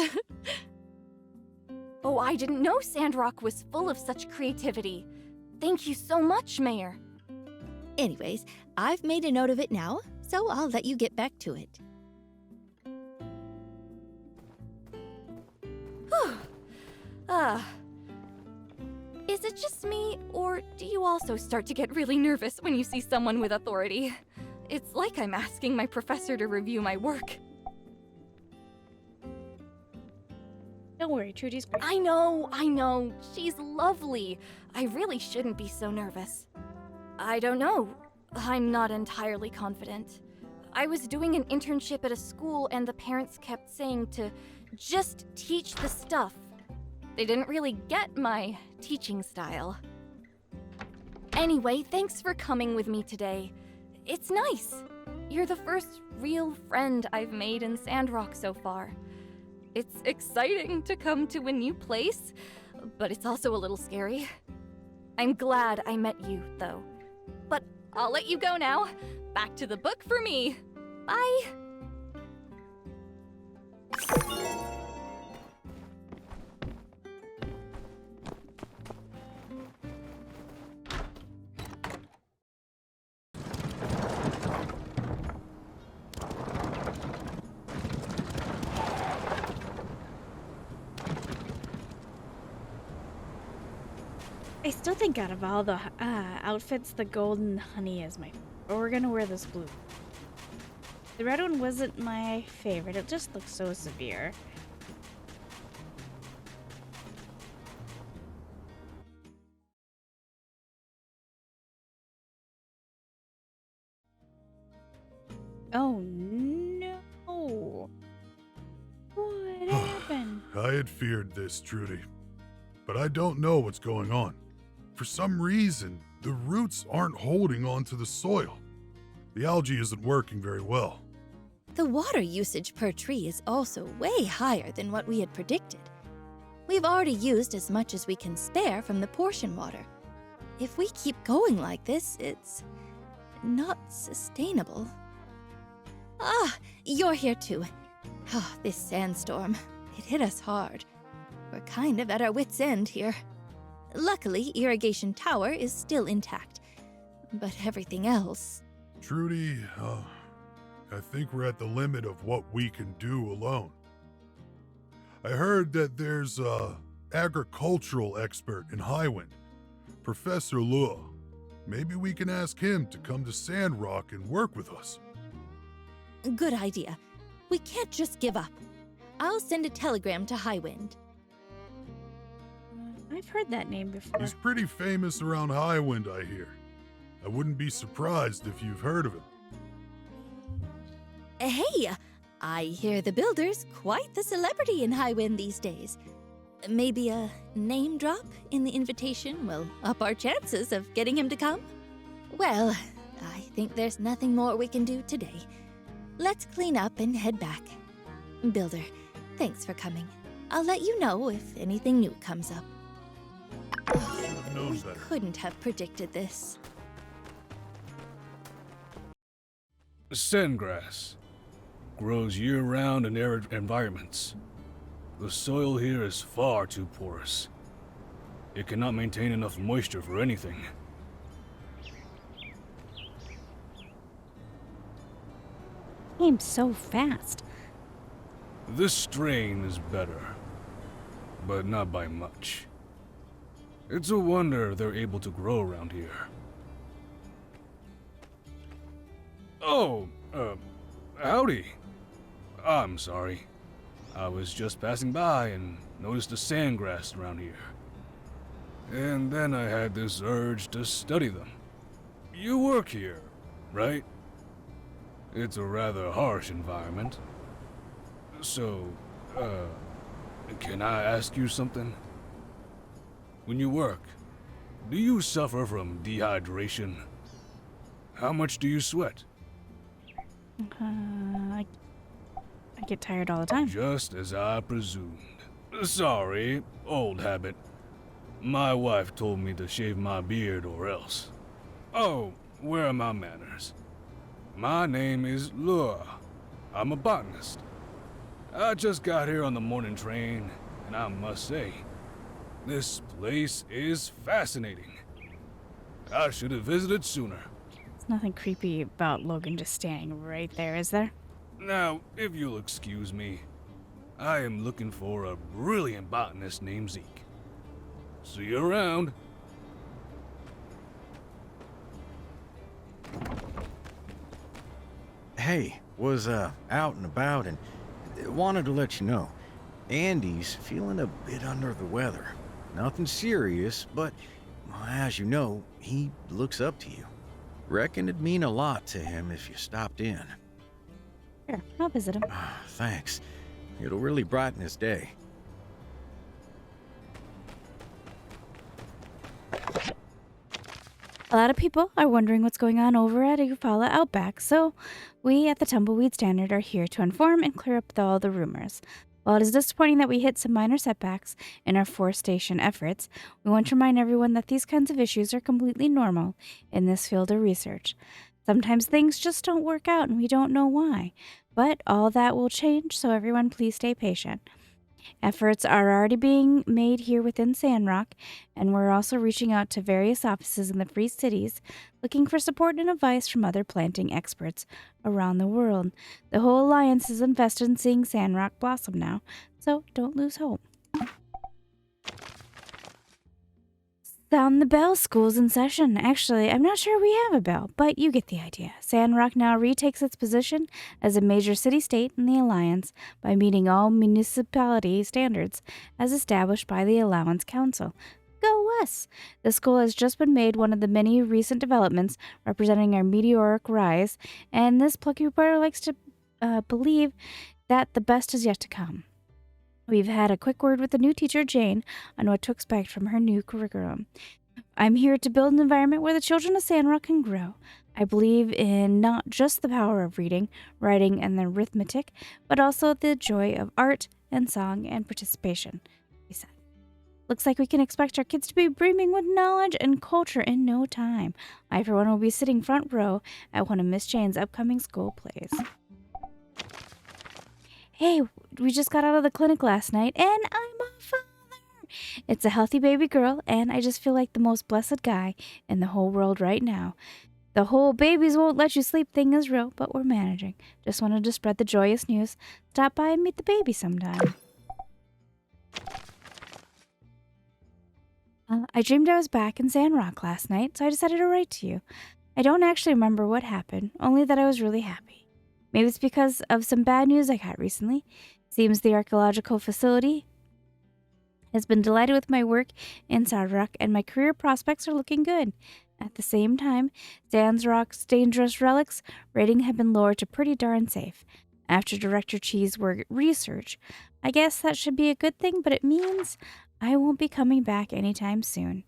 Oh, I didn't know Sandrock was full of such creativity. Thank you so much, Mayor. Anyways, I've made a note of it now, so I'll let you get back to it. Is it just me, or do you also start to get really nervous when you see someone with authority? It's like I'm asking my professor to review my work. Don't worry, Trudy's great. I know. She's lovely. I really shouldn't be so nervous. I don't know. I'm not entirely confident. I was doing an internship at a school and the parents kept saying to just teach the stuff. They didn't really get my teaching style. Anyway, thanks for coming with me today. It's nice. You're the first real friend I've made in Sandrock so far. It's exciting to come to a new place, but it's also a little scary. I'm glad I met you, though. But I'll let you go now. Back to the book for me. Bye. I still think out of all the outfits, the golden honey is my... But we're gonna wear this blue. The red one wasn't my favorite. It just looks so severe. Oh no! What happened? I had feared this, Trudy. But I don't know what's going on. For some reason, the roots aren't holding onto the soil. The algae isn't working very well. The water usage per tree is also way higher than what we had predicted. We've already used as much as we can spare from the portion water. If we keep going like this, it's not sustainable. Ah, you're here too. Oh, this sandstorm. It hit us hard. We're kind of at our wits' end here. Luckily, Irrigation Tower is still intact. But everything else... Trudy, I think we're at the limit of what we can do alone. I heard that there's a agricultural expert in Highwind, Professor Luo. Maybe we can ask him to come to Sandrock and work with us. Good idea. We can't just give up. I'll send a telegram to Highwind. I've heard that name before. He's pretty famous around Highwind, I hear. I wouldn't be surprised if you've heard of him. Hey, I hear the builder's quite the celebrity in Highwind these days. Maybe a name drop in the invitation will up our chances of getting him to come? Well, I think there's nothing more we can do today. Let's clean up and head back. Builder, thanks for coming. I'll let you know if anything new comes up. We couldn't have predicted this. Sandgrass grows year-round in arid environments. The soil here is far too porous. It cannot maintain enough moisture for anything. Came so fast. This strain is better, but not by much. It's a wonder they're able to grow around here. Oh, howdy. I'm sorry. I was just passing by and noticed the sandgrass around here. and then I had this urge to study them. You work here, right? It's a rather harsh environment. So, can I ask you something? When you work, do you suffer from dehydration? How much do you sweat? I get tired all the time. Just as I presumed. Sorry, old habit. My wife told me to shave my beard or else. Oh, where are my manners? My name is Lure. I'm a botanist. I just got here on the morning train, and I must say, this place is fascinating. I should have visited sooner. There's nothing creepy about Logan just standing right there, is there? Now, if you'll excuse me, I am looking for a brilliant botanist named Zeke. See you around. Hey, was out and about and wanted to let you know. Andy's feeling a bit under the weather. Nothing serious, but well, as you know, he looks up to you. Reckon it'd mean a lot to him if you stopped in. Sure, I'll visit him. Thanks. It'll really brighten his day. A lot of people are wondering what's going on over at Eufaula Outback, so we at the Tumbleweed Standard are here to inform and clear up all the rumors. While it is disappointing that we hit some minor setbacks in our forestation efforts, we want to remind everyone that these kinds of issues are completely normal in this field of research. Sometimes things just don't work out and we don't know why, but all that will change, so everyone please stay patient. Efforts are already being made here within Sandrock, and we're also reaching out to various offices in the Free Cities, looking for support and advice from other planting experts around the world. The whole alliance is invested in seeing Sandrock blossom now, so don't lose hope. Sound the bell, school's in session. Actually, I'm not sure we have a bell, but you get the idea. Sandrock now retakes its position as a major city-state in the Alliance by meeting all municipality standards as established by the Allowance Council. Go us! The school has just been made one of the many recent developments representing our meteoric rise, and this plucky reporter likes to believe that the best is yet to come. We've had a quick word with the new teacher, Jane, on what to expect from her new curriculum. I'm here to build an environment where the children of Sandrock can grow. I believe in not just the power of reading, writing, and arithmetic, but also the joy of art and song and participation, he said. Looks like we can expect our kids to be brimming with knowledge and culture in no time. I, for one, will be sitting front row at one of Miss Jane's upcoming school plays. Hey, we just got out of the clinic last night, and I'm a father. It's a healthy baby girl, and I just feel like the most blessed guy in the whole world right now. The whole babies won't let you sleep thing is real, but we're managing. Just wanted to spread the joyous news. Stop by and meet the baby sometime. I dreamed I was back in Sandrock last night, so I decided to write to you. I don't actually remember what happened, only that I was really happy. Maybe it's because of some bad news I got recently. Seems the archaeological facility has been delighted with my work in Sandrock, and my career prospects are looking good. At the same time, Sandrock's dangerous relics rating have been lowered to pretty darn safe. After Director Chee's work research, I guess that should be a good thing, but it means I won't be coming back anytime soon.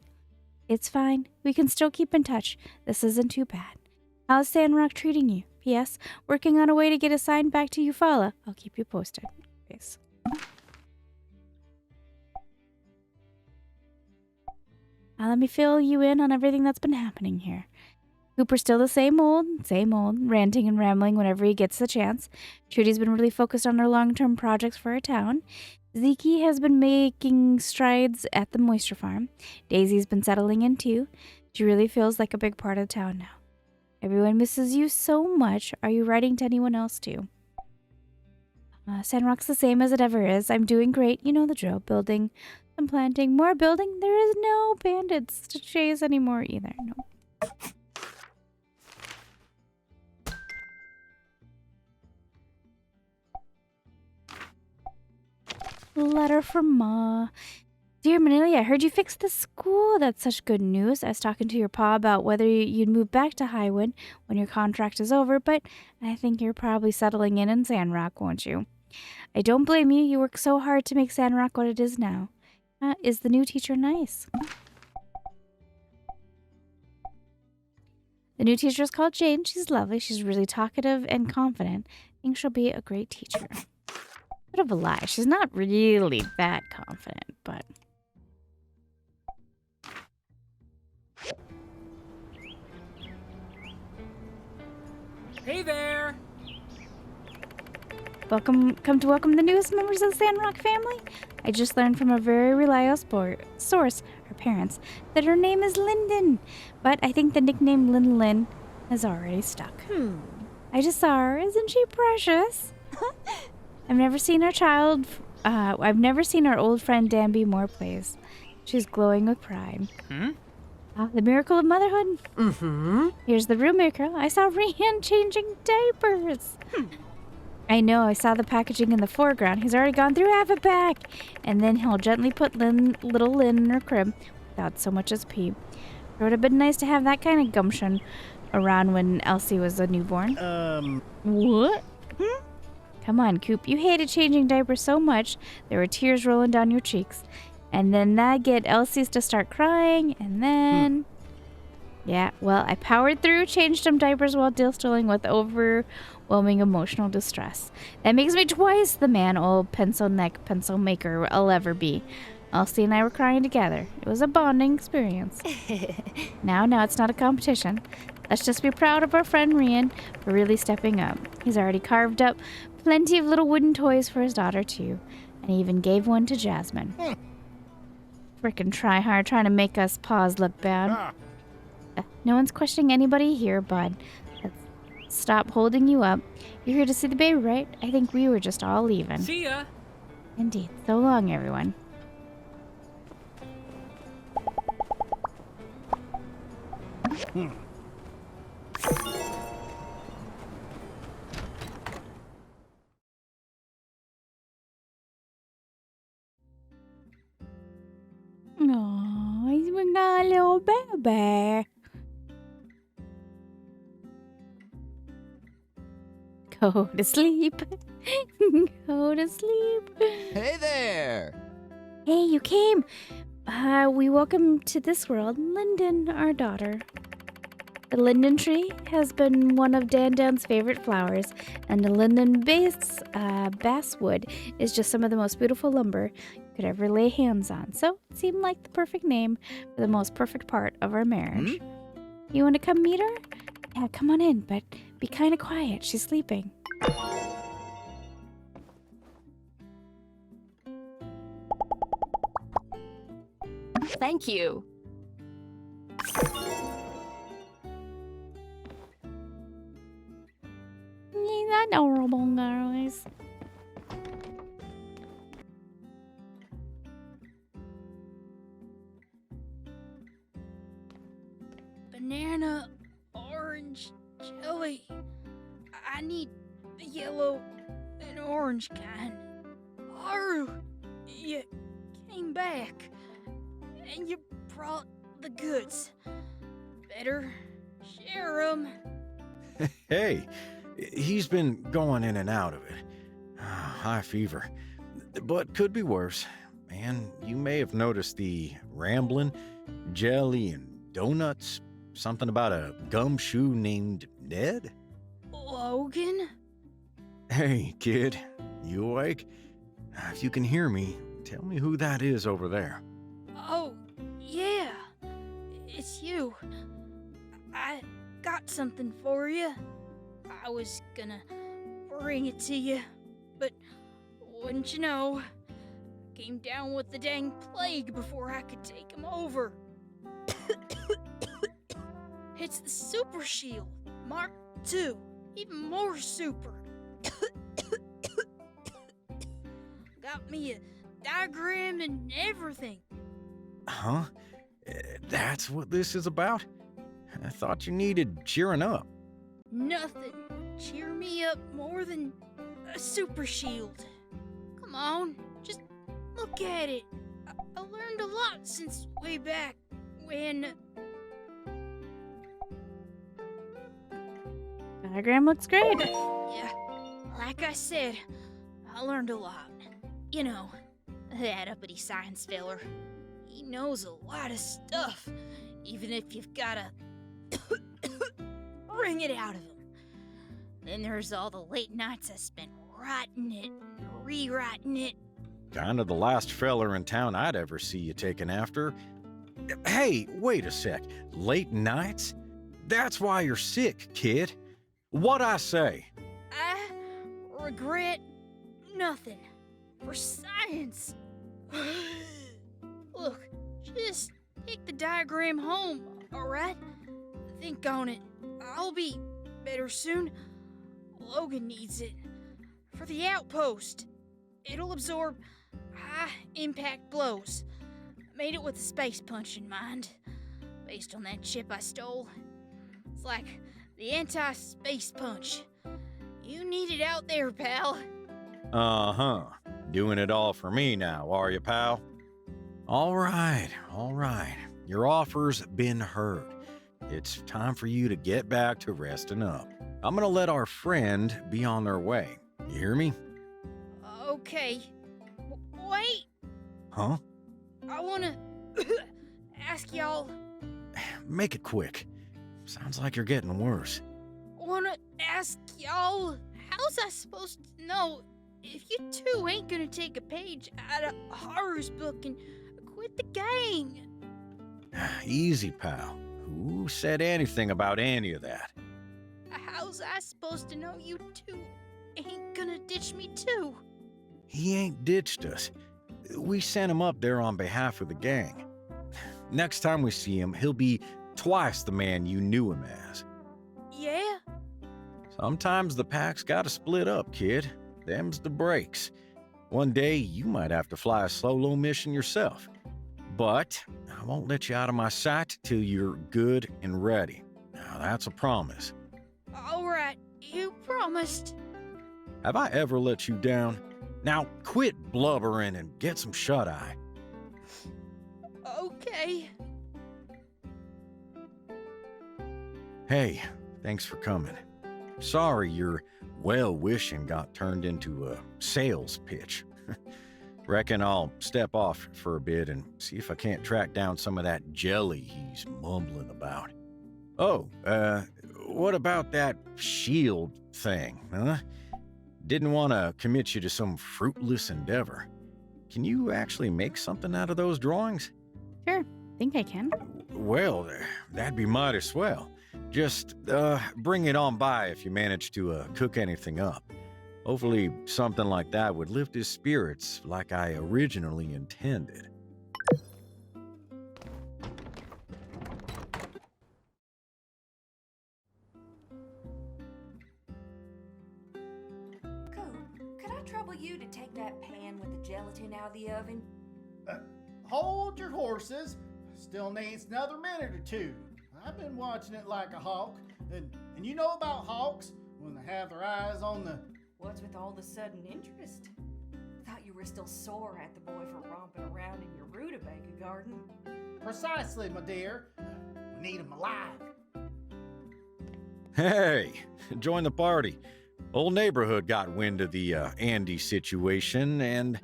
It's fine. We can still keep in touch. This isn't too bad. How's Sandrock treating you? P.S. Working on a way to get assigned back to Eufaula. I'll keep you posted. Peace. Now let me fill you in on everything that's been happening here. Cooper's still the same old, ranting and rambling whenever he gets the chance. Trudy's been really focused on her long-term projects for her town. Zeke has been making strides at the moisture farm. Daisy's been settling in too. She really feels like a big part of town now. Everyone misses you so much. Are you writing to anyone else too? Sandrock's the same as it ever is. I'm doing great. You know the drill. Building, some planting, more building. There is no bandits to chase anymore either. No. Letter from Ma. Dear Manili, I heard you fixed the school. That's such good news. I was talking to your pa about whether you'd move back to Highwind when your contract is over, but I think you're probably settling in Sandrock, won't you? I don't blame you. You worked so hard to make Sandrock what it is now. Is the new teacher nice? The new teacher is called Jane. She's lovely. She's really talkative and confident. I think she'll be a great teacher. Bit of a lie. She's not really that confident, but... Hey there! Come to welcome the newest members of the Sandrock family. I just learned from a very reliable source, her parents, that her name is Linden. But I think the nickname Lin has already stuck. I just saw her. Isn't she precious? I've never seen our old friend Danby more pleased. She's glowing with pride. The miracle of motherhood. Here's the real miracle. I saw Rian changing diapers. I know. I saw the packaging in the foreground. He's already gone through half a pack. And then he'll gently put little Lynn in her crib without so much as a peep. It would have been nice to have that kind of gumption around when Elsie was a newborn. What? Come on, Coop. You hated changing diapers so much there were tears rolling down your cheeks. And then that get Elsie's to start crying, and then... Yeah, well, I powered through, changed some diapers while dealing with overwhelming emotional distress. That makes me twice the man old pencil neck pencil maker I'll ever be. Elsie and I were crying together. It was a bonding experience. Now it's not a competition. Let's just be proud of our friend Rian for really stepping up. He's already carved up plenty of little wooden toys for his daughter, too. And he even gave one to Jasmine. Frickin' try hard trying to make us paws look bad. No one's questioning anybody here, bud. Let's stop holding you up. You're here to see the baby, right? I think we were just all leaving. See ya! Indeed. So long, everyone. Aww, he's got a little baby. Go to sleep. Go to sleep. Hey there! Hey, you came. We welcome to this world Linden, our daughter. The linden tree has been one of Dan's favorite flowers, and the linden basswood is just some of the most beautiful lumber you could ever lay hands on. So it seemed like the perfect name for the most perfect part of our marriage. You want to come meet her? Yeah, come on in, but be kind of quiet. She's sleeping. Thank you. He's adorable, guys. Banana, orange, jelly. I need the yellow and orange kind. Haru, you came back, and you brought the goods. Better share 'em. Hey, he's been going in and out of it. High fever. But could be worse. And you may have noticed the rambling, jelly, and donuts. Something about a gumshoe named Ned? Logan? Hey, kid. You awake? If you can hear me, tell me who that is over there. Oh, yeah. It's you. I got something for you. I was gonna bring it to you, but wouldn't you know, I came down with the dang plague before I could take him over. It's the Super Shield, Mark II, even more super. Got me a diagram and everything. Huh? That's what this is about? I thought you needed cheering up. Nothing would cheer me up more than a Super Shield. Come on, just look at it. I learned a lot since way back when... Diagram looks great. Yeah, like I said, I learned a lot. You know, that uppity science feller. He knows a lot of stuff, even if you've gotta wring it out of him. Then there's all the late nights I spent writing it and rewriting it. Kind of the last feller in town I'd ever see you taking after. Hey, wait a sec. Late nights? That's why you're sick, kid. What'd I say? I regret nothing. For science. Look, just take the diagram home, alright? Think on it. I'll be better soon. Logan needs it. For the outpost. It'll absorb high-impact blows. Made it with a space punch in mind. Based on that chip I stole. It's like the anti-space punch. You need it out there, pal. Uh-huh. Doing it all for me now, are you, pal? All right. Your offer's been heard. It's time for you to get back to resting up. I'm gonna let our friend be on their way. You hear me? Okay. Wait! Huh? I wanna ask y'all... Make it quick. Sounds like you're getting worse. Wanna ask y'all... How's I supposed to know if you two ain't gonna take a page out of Haru's book and quit the gang? Easy, pal. Who said anything about any of that? How's I supposed to know you two ain't gonna ditch me too? He ain't ditched us. We sent him up there on behalf of the gang. Next time we see him, he'll be twice the man you knew him as. Yeah? Sometimes the pack's gotta split up, kid. Them's the breaks. One day, you might have to fly a solo mission yourself. But I won't let you out of my sight till you're good and ready. Now, that's a promise. Alright, you promised. Have I ever let you down? Now, quit blubbering and get some shut-eye. Okay. Hey, thanks for coming. Sorry your well-wishing got turned into a sales pitch. Reckon I'll step off for a bit and see if I can't track down some of that jelly he's mumbling about. Oh, what about that shield thing, huh? Didn't want to commit you to some fruitless endeavor. Can you actually make something out of those drawings? Sure, think I can. Well, that'd be mighty swell. Just, bring it on by if you manage to, cook anything up. Hopefully something like that would lift his spirits like I originally intended. Could I trouble you to take that pan with the gelatin out of the oven? Hold your horses. Still needs another minute or two. I've been watching it like a hawk. And you know about hawks when they have their eyes on the... What's with all the sudden interest? Thought you were still sore at the boy for romping around in your rutabaga garden. Precisely, my dear. We need him alive. Hey, join the party. Whole neighborhood got wind of the Andy situation and,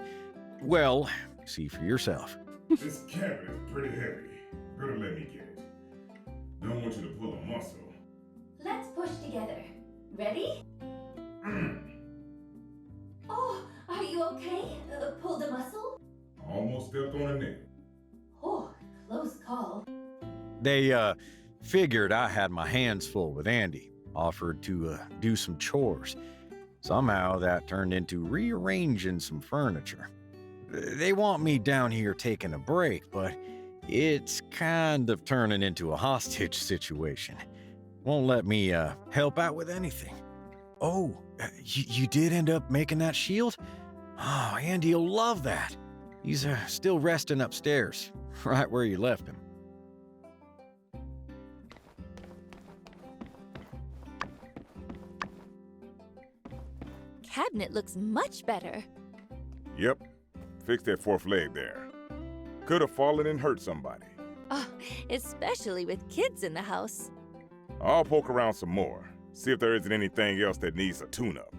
well, see for yourself. This cabinet is pretty heavy. Better let me get it. Don't want you to pull a muscle. Let's push together. Ready? Oh, are you okay? Pulled a muscle? Almost stepped on a nail. Oh, close call. They, figured I had my hands full with Andy, offered to, do some chores. Somehow that turned into rearranging some furniture. They want me down here taking a break, but it's kind of turning into a hostage situation. Won't let me, help out with anything. Oh, you did end up making that shield? Oh, Andy'll love that. He's, still resting upstairs, right where you left him. Cabinet looks much better. Yep. Fix that fourth leg there. Could have fallen and hurt somebody. Oh, especially with kids in the house. I'll poke around some more, see if there isn't anything else that needs a tune-up.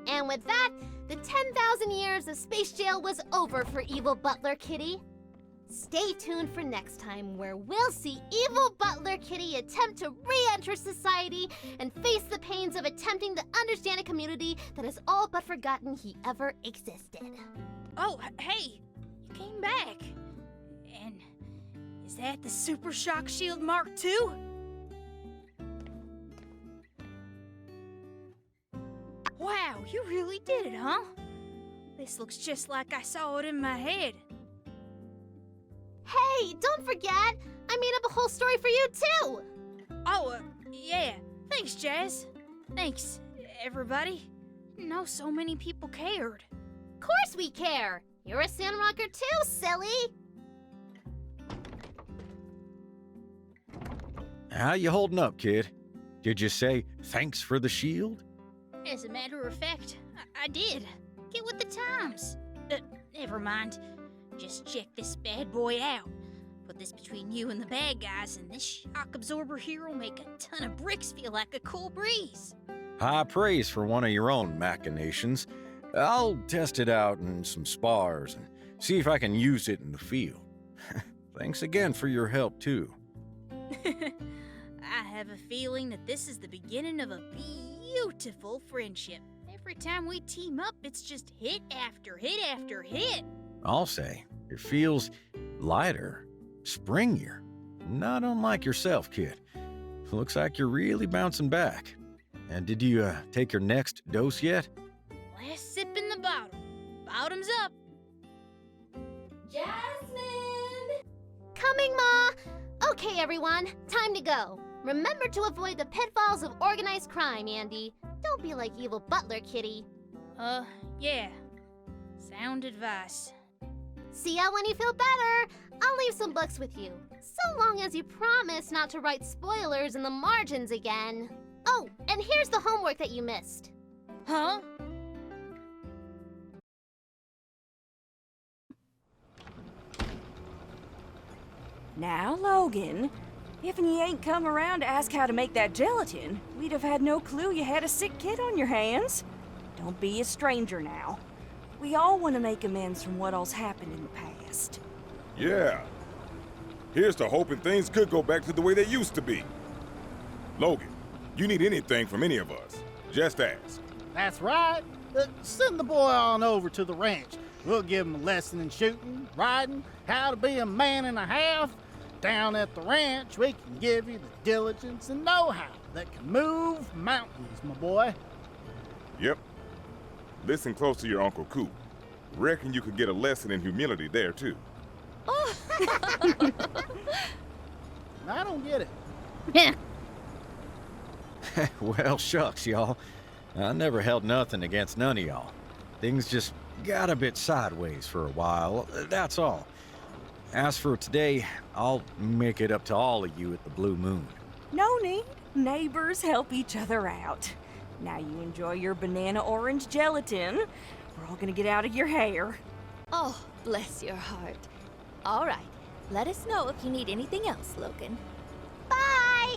And with that, the 10,000 years of space jail was over for Evil Butler Kitty. Stay tuned for next time, where we'll see Evil Butler Kitty attempt to re-enter society and face the pains of attempting to understand a community that has all but forgotten he ever existed. Oh, hey, you came back. And is that the Super Shock Shield Mark II? Wow, you really did it, huh? This looks just like I saw it in my head. Hey, don't forget, I made up a whole story for you too! Oh, yeah. Thanks, Jazz. Thanks, everybody. Didn't know so many people cared. Of course we care! You're a Sandrocker too, silly! How you holding up, kid? Did you say thanks for the shield? As a matter of fact, I did. Get with the times. Never mind. Just check this bad boy out. Put this between you and the bad guys, and this shock absorber here will make a ton of bricks feel like a cool breeze. High praise for one of your own machinations. I'll test it out in some spars and see if I can use it in the field. Thanks again for your help, too. I have a feeling that this is the beginning of a beautiful friendship. Every time we team up, it's just hit after hit after hit. I'll say, it feels lighter, springier. Not unlike yourself, kid. Looks like you're really bouncing back. And did you take your next dose yet? Last sip in the bottle. Bottoms up. Jasmine! Coming, Ma! Okay, everyone, time to go. Remember to avoid the pitfalls of organized crime, Andy. Don't be like Evil Butler Kitty. Yeah. Sound advice. See ya when you feel better. I'll leave some books with you, so long as you promise not to write spoilers in the margins again. Oh, and here's the homework that you missed. Huh? Now, Logan, if you ain't come around to ask how to make that gelatin, we'd have had no clue you had a sick kid on your hands. Don't be a stranger now. We all want to make amends from what all's happened in the past. Yeah. Here's to hoping things could go back to the way they used to be. Logan, you need anything from any of us, just ask. That's right. Send the boy on over to the ranch. We'll give him a lesson in shooting, riding, how to be a man and a half. Down at the ranch, we can give you the diligence and know-how that can move mountains, my boy. Yep. Listen close to your Uncle Coop. Reckon you could get a lesson in humility there, too. Oh. I don't get it. Well, shucks, y'all. I never held nothing against none of y'all. Things just got a bit sideways for a while, that's all. As for today, I'll make it up to all of you at the Blue Moon. No need. Neighbors help each other out. Now you enjoy your banana orange gelatin. We're all gonna get out of your hair. Oh, bless your heart. All right, let us know if you need anything else, Logan. Bye!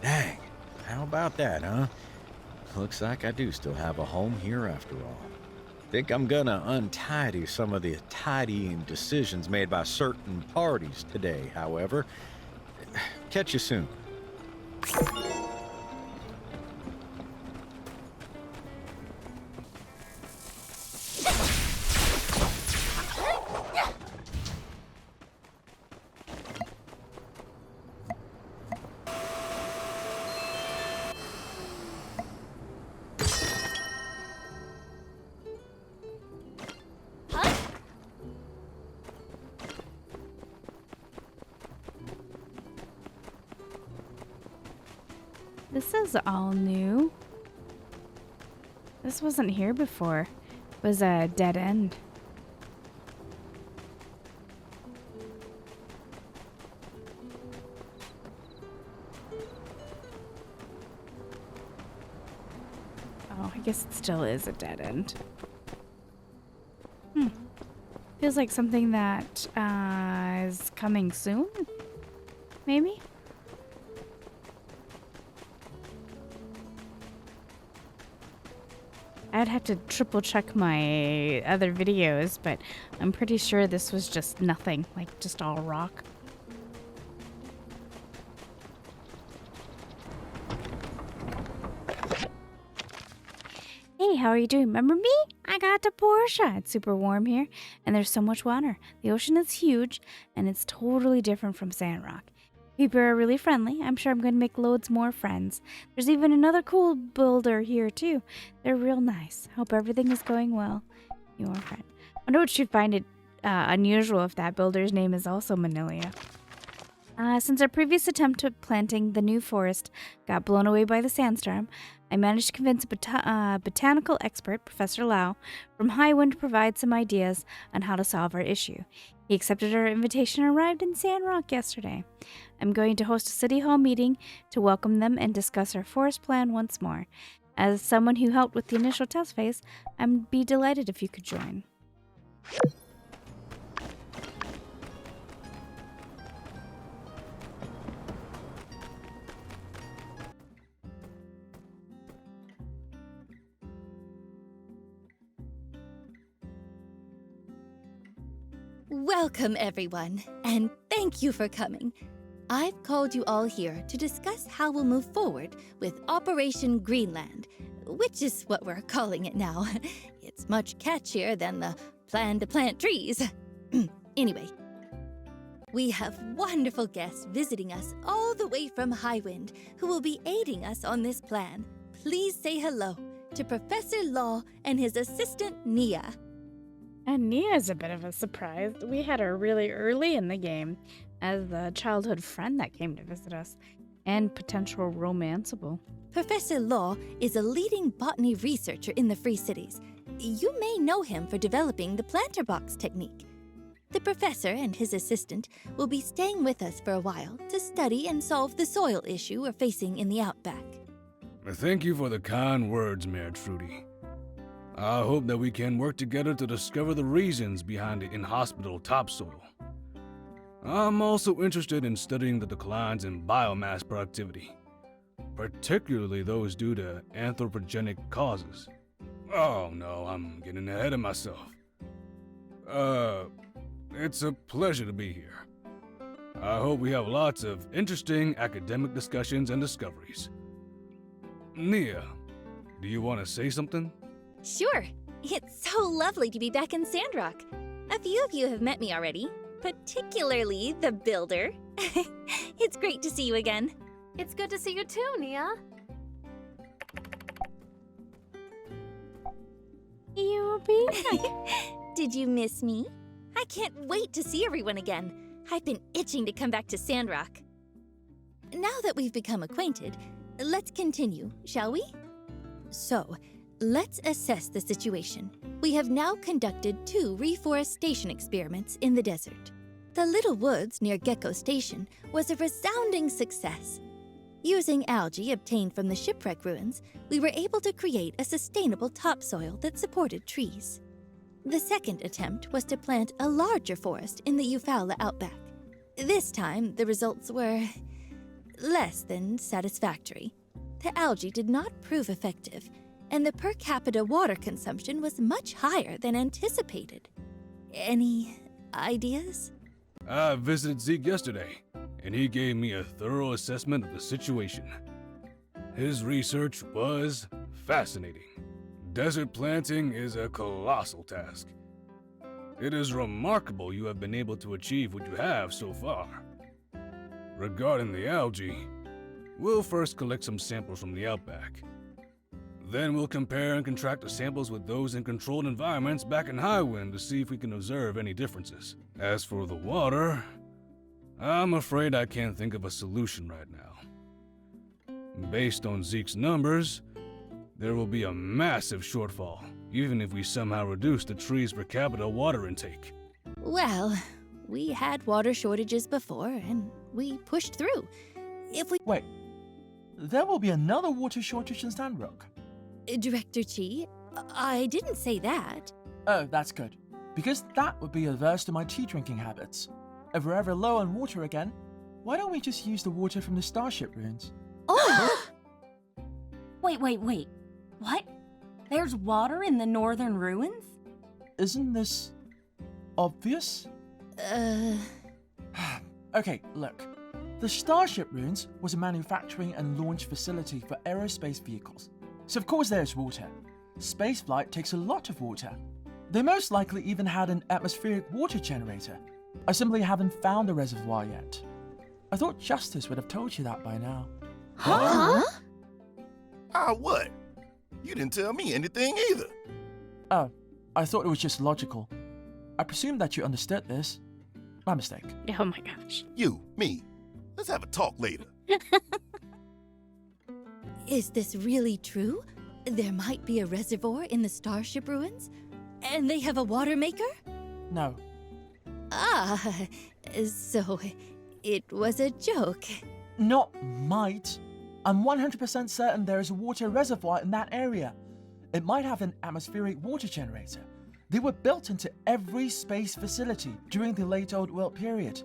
Dang, how about that, huh? Looks like I do still have a home here after all. Think I'm gonna untidy some of the tidying decisions made by certain parties today, however. Catch you soon. This is all new. This wasn't here before. It was a dead end. guess it still is a dead end. Feels like something that is coming soon? Maybe? I'd have to triple check my other videos, but I'm pretty sure this was just nothing, like just all rock. Hey, how are you doing? Remember me? I got the Porsche. It's super warm here, and there's so much water. The ocean is huge, and it's totally different from Sandrock. People are really friendly. I'm sure I'm going to make loads more friends. There's even another cool builder here, too. They're real nice. Hope everything is going well. Your friend. I wonder what you'd find it unusual if that builder's name is also Manilia. Since our previous attempt at planting the new forest got blown away by the sandstorm, I managed to convince a botanical expert, Professor Lau, from Highwind to provide some ideas on how to solve our issue. He accepted our invitation and arrived in Sandrock yesterday. I'm going to host a City Hall meeting to welcome them and discuss our forest plan once more. As someone who helped with the initial test phase, I'd be delighted if you could join. Welcome, everyone, and thank you for coming. I've called you all here to discuss how we'll move forward with Operation Greenland, which is what we're calling it now. It's much catchier than the plan to plant trees. Anyway, we have wonderful guests visiting us all the way from Highwind who will be aiding us on this plan. Please say hello to Professor Law and his assistant, Nia. And Nia's a bit of a surprise. We had her really early in the game as the childhood friend that came to visit us, and potential romanceable. Professor Law is a leading botany researcher in the Free Cities. You may know him for developing the planter box technique. The professor and his assistant will be staying with us for a while to study and solve the soil issue we're facing in the outback. Thank you for the kind words, Mayor Trudy. I hope that we can work together to discover the reasons behind the inhospitable topsoil. I'm also interested in studying the declines in biomass productivity, particularly those due to anthropogenic causes. Oh no, I'm getting ahead of myself. It's a pleasure to be here. I hope we have lots of interesting academic discussions and discoveries. Nia, do you want to say something? Sure. It's so lovely to be back in Sandrock. A few of you have met me already, particularly the builder. It's great to see you again. It's good to see you too, Nia. You baby. Did you miss me? I can't wait to see everyone again. I've been itching to come back to Sandrock. Now that we've become acquainted, let's continue, shall we? So, let's assess the situation. We have now conducted 2 reforestation experiments in the desert. The Little Woods near Gecko Station was a resounding success. Using algae obtained from the shipwreck ruins, we were able to create a sustainable topsoil that supported trees. The second attempt was to plant a larger forest in the Eufaula outback. This time, the results were less than satisfactory. The algae did not prove effective, and the per capita water consumption was much higher than anticipated. Any ideas? I visited Zeke yesterday, and he gave me a thorough assessment of the situation. His research was fascinating. Desert planting is a colossal task. It is remarkable you have been able to achieve what you have so far. Regarding the algae, we'll first collect some samples from the outback. Then we'll compare and contrast the samples with those in controlled environments back in Highwind to see if we can observe any differences. As for the water, I'm afraid I can't think of a solution right now. Based on Zeke's numbers, there will be a massive shortfall, even if we somehow reduce the tree's per capita water intake. Well, we had water shortages before, and we pushed through. If we— Wait, there will be another water shortage in Sandrock. Director Chi, I didn't say that. Oh, that's good. Because that would be adverse to my tea drinking habits. If we're ever low on water again, why don't we just use the water from the starship ruins? Oh! Wait. What? There's water in the northern ruins? Isn't this obvious? Okay, look. The starship ruins was a manufacturing and launch facility for aerospace vehicles. So of course there's water. Spaceflight takes a lot of water. They most likely even had an atmospheric water generator. I simply haven't found a reservoir yet. I thought Justice would have told you that by now. Huh? What? You didn't tell me anything either. Oh, I thought it was just logical. I presumed that you understood this. My mistake. Oh my gosh. You, me. Let's have a talk later. Is this really true? There might be a reservoir in the starship ruins? And they have a water maker? No. Ah, so it was a joke. Not might. I'm 100% certain there is a water reservoir in that area. It might have an atmospheric water generator. They were built into every space facility during the late Old World period.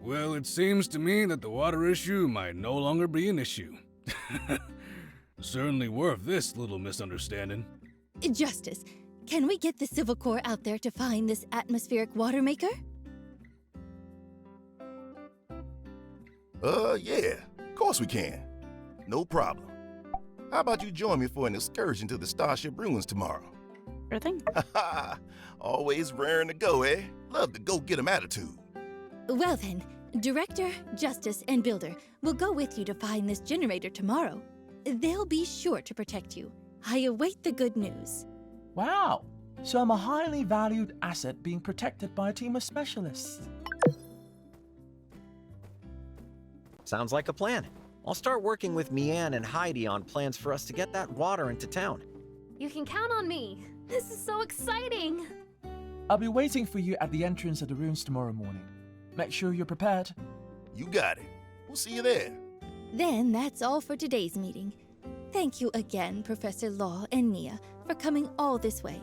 Well, it seems to me that the water issue might no longer be an issue. Certainly worth this little misunderstanding. Justice, can we get the Civil Corps out there to find this atmospheric water maker? Yeah. Of course we can. No problem. How about you join me for an excursion to the Starship Ruins tomorrow? Sure thing. Always raring to go, eh? Love the go-get-'em attitude. Well then, Director, Justice, and Builder will go with you to find this generator tomorrow. They'll be sure to protect you. I await the good news. Wow. So I'm a highly valued asset being protected by a team of specialists. Sounds like a plan. I'll start working with Mian and Heidi on plans for us to get that water into town. You can count on me. This is so exciting. I'll be waiting for you at the entrance of the ruins tomorrow morning. Make sure you're prepared. You got it. We'll see you there. Then that's all for today's meeting. Thank you again, Professor Law and Nia, for coming all this way.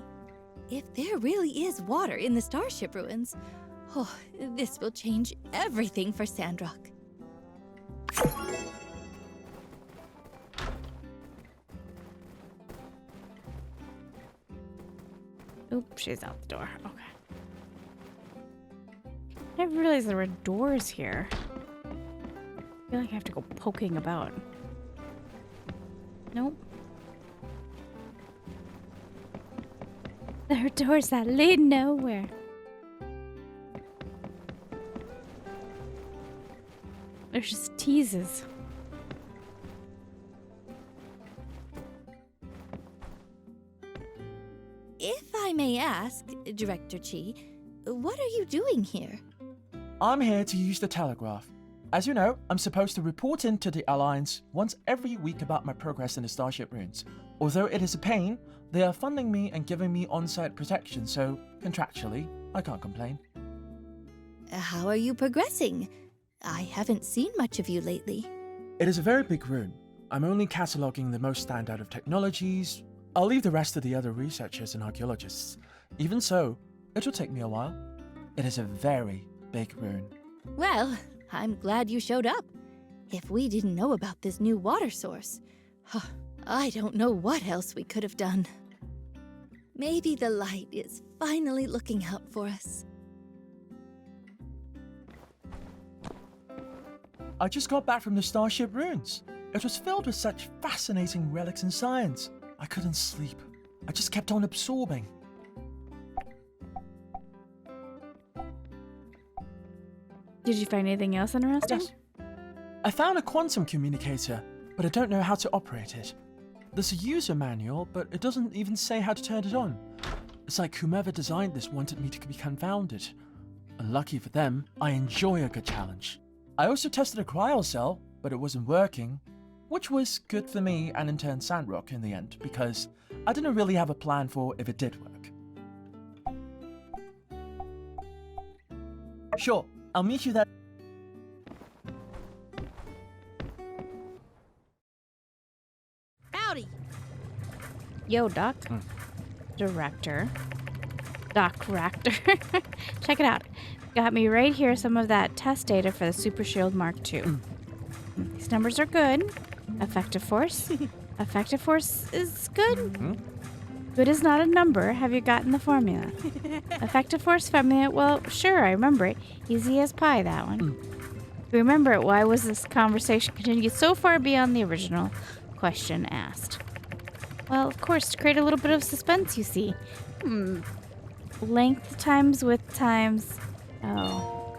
If there really is water in the starship ruins, this will change everything for Sandrock. Oop, she's out the door. Okay. I didn't realize there were doors here. I feel like I have to go poking about. Nope. There are doors that lead nowhere. There's just teases. If I may ask, Director Chi, what are you doing here? I'm here to use the telegraph. As you know, I'm supposed to report in to the Alliance once every week about my progress in the Starship Ruins. Although it is a pain, they are funding me and giving me on-site protection, so contractually, I can't complain. How are you progressing? I haven't seen much of you lately. It is a very big room. I'm only cataloguing the most standout of technologies. I'll leave the rest to the other researchers and archaeologists. Even so, it'll take me a while. It is a very big room. Well, I'm glad you showed up. If we didn't know about this new water source, I don't know what else we could have done. Maybe the light is finally looking out for us. I just got back from the Starship Ruins. It was filled with such fascinating relics and science. I couldn't sleep. I just kept on absorbing. Did you find anything else interesting? Yes. I found a quantum communicator, but I don't know how to operate it. There's a user manual, but it doesn't even say how to turn it on. It's like whomever designed this wanted me to be confounded. Unlucky for them, I enjoy a good challenge. I also tested a cryo cell, but it wasn't working, which was good for me and in turn Sandrock in the end, because I didn't really have a plan for if it did work. Sure, I'll meet you there. Howdy. Yo, Doc. Director. Doc Raptor. Check it out. Got me right here some of that test data for the Super Shield Mark II. These numbers are good. Effective force. Effective force is good. Good is not a number. Have you gotten the formula? Effective force formula. Well, sure, I remember it. Easy as pie, that one. You remember it? Why was this conversation continued so far beyond the original question asked? Well, of course, to create a little bit of suspense, you see. Length times width times... Oh.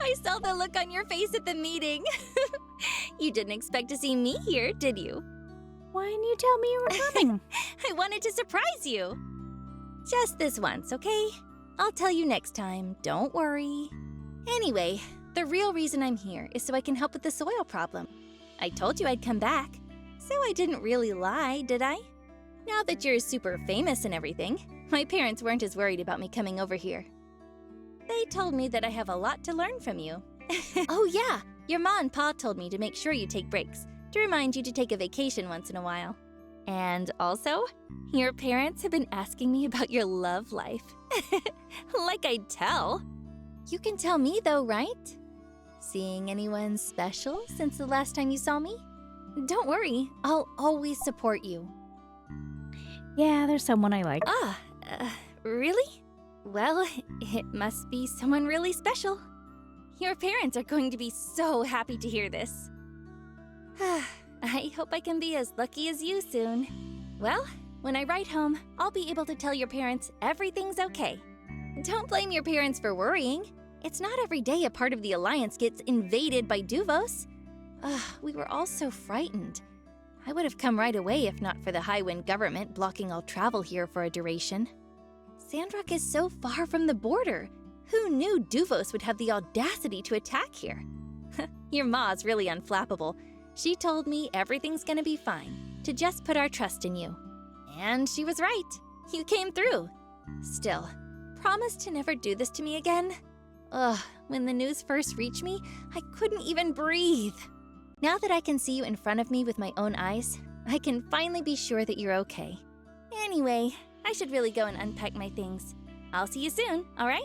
I saw the look on your face at the meeting. You didn't expect to see me here, did you? Why didn't you tell me you were coming? I wanted to surprise you. Just this once, okay? I'll tell you next time, don't worry. Anyway, the real reason I'm here is so I can help with the soil problem. I told you I'd come back, so I didn't really lie, did I? Now that you're super famous and everything, my parents weren't as worried about me coming over here. They told me that I have a lot to learn from you. Oh yeah, your ma and pa told me to make sure you take breaks, to remind you to take a vacation once in a while. And also, your parents have been asking me about your love life. Like I'd tell. You can tell me though, right? Seeing anyone special since the last time you saw me? Don't worry, I'll always support you. Yeah, there's someone I like. Really? Well, it must be someone really special. Your parents are going to be so happy to hear this. I hope I can be as lucky as you soon. Well, when I write home, I'll be able to tell your parents everything's okay. Don't blame your parents for worrying. It's not every day a part of the Alliance gets invaded by Duvos. We were all so frightened. I would have come right away if not for the Highwind government blocking all travel here for a duration. Sandrock is so far from the border. Who knew Duvos would have the audacity to attack here? Your ma's really unflappable. She told me everything's gonna be fine, to just put our trust in you. And she was right. You came through. Still, promise to never do this to me again? When the news first reached me, I couldn't even breathe. Now that I can see you in front of me with my own eyes, I can finally be sure that you're okay. Anyway, I should really go and unpack my things. I'll see you soon, all right?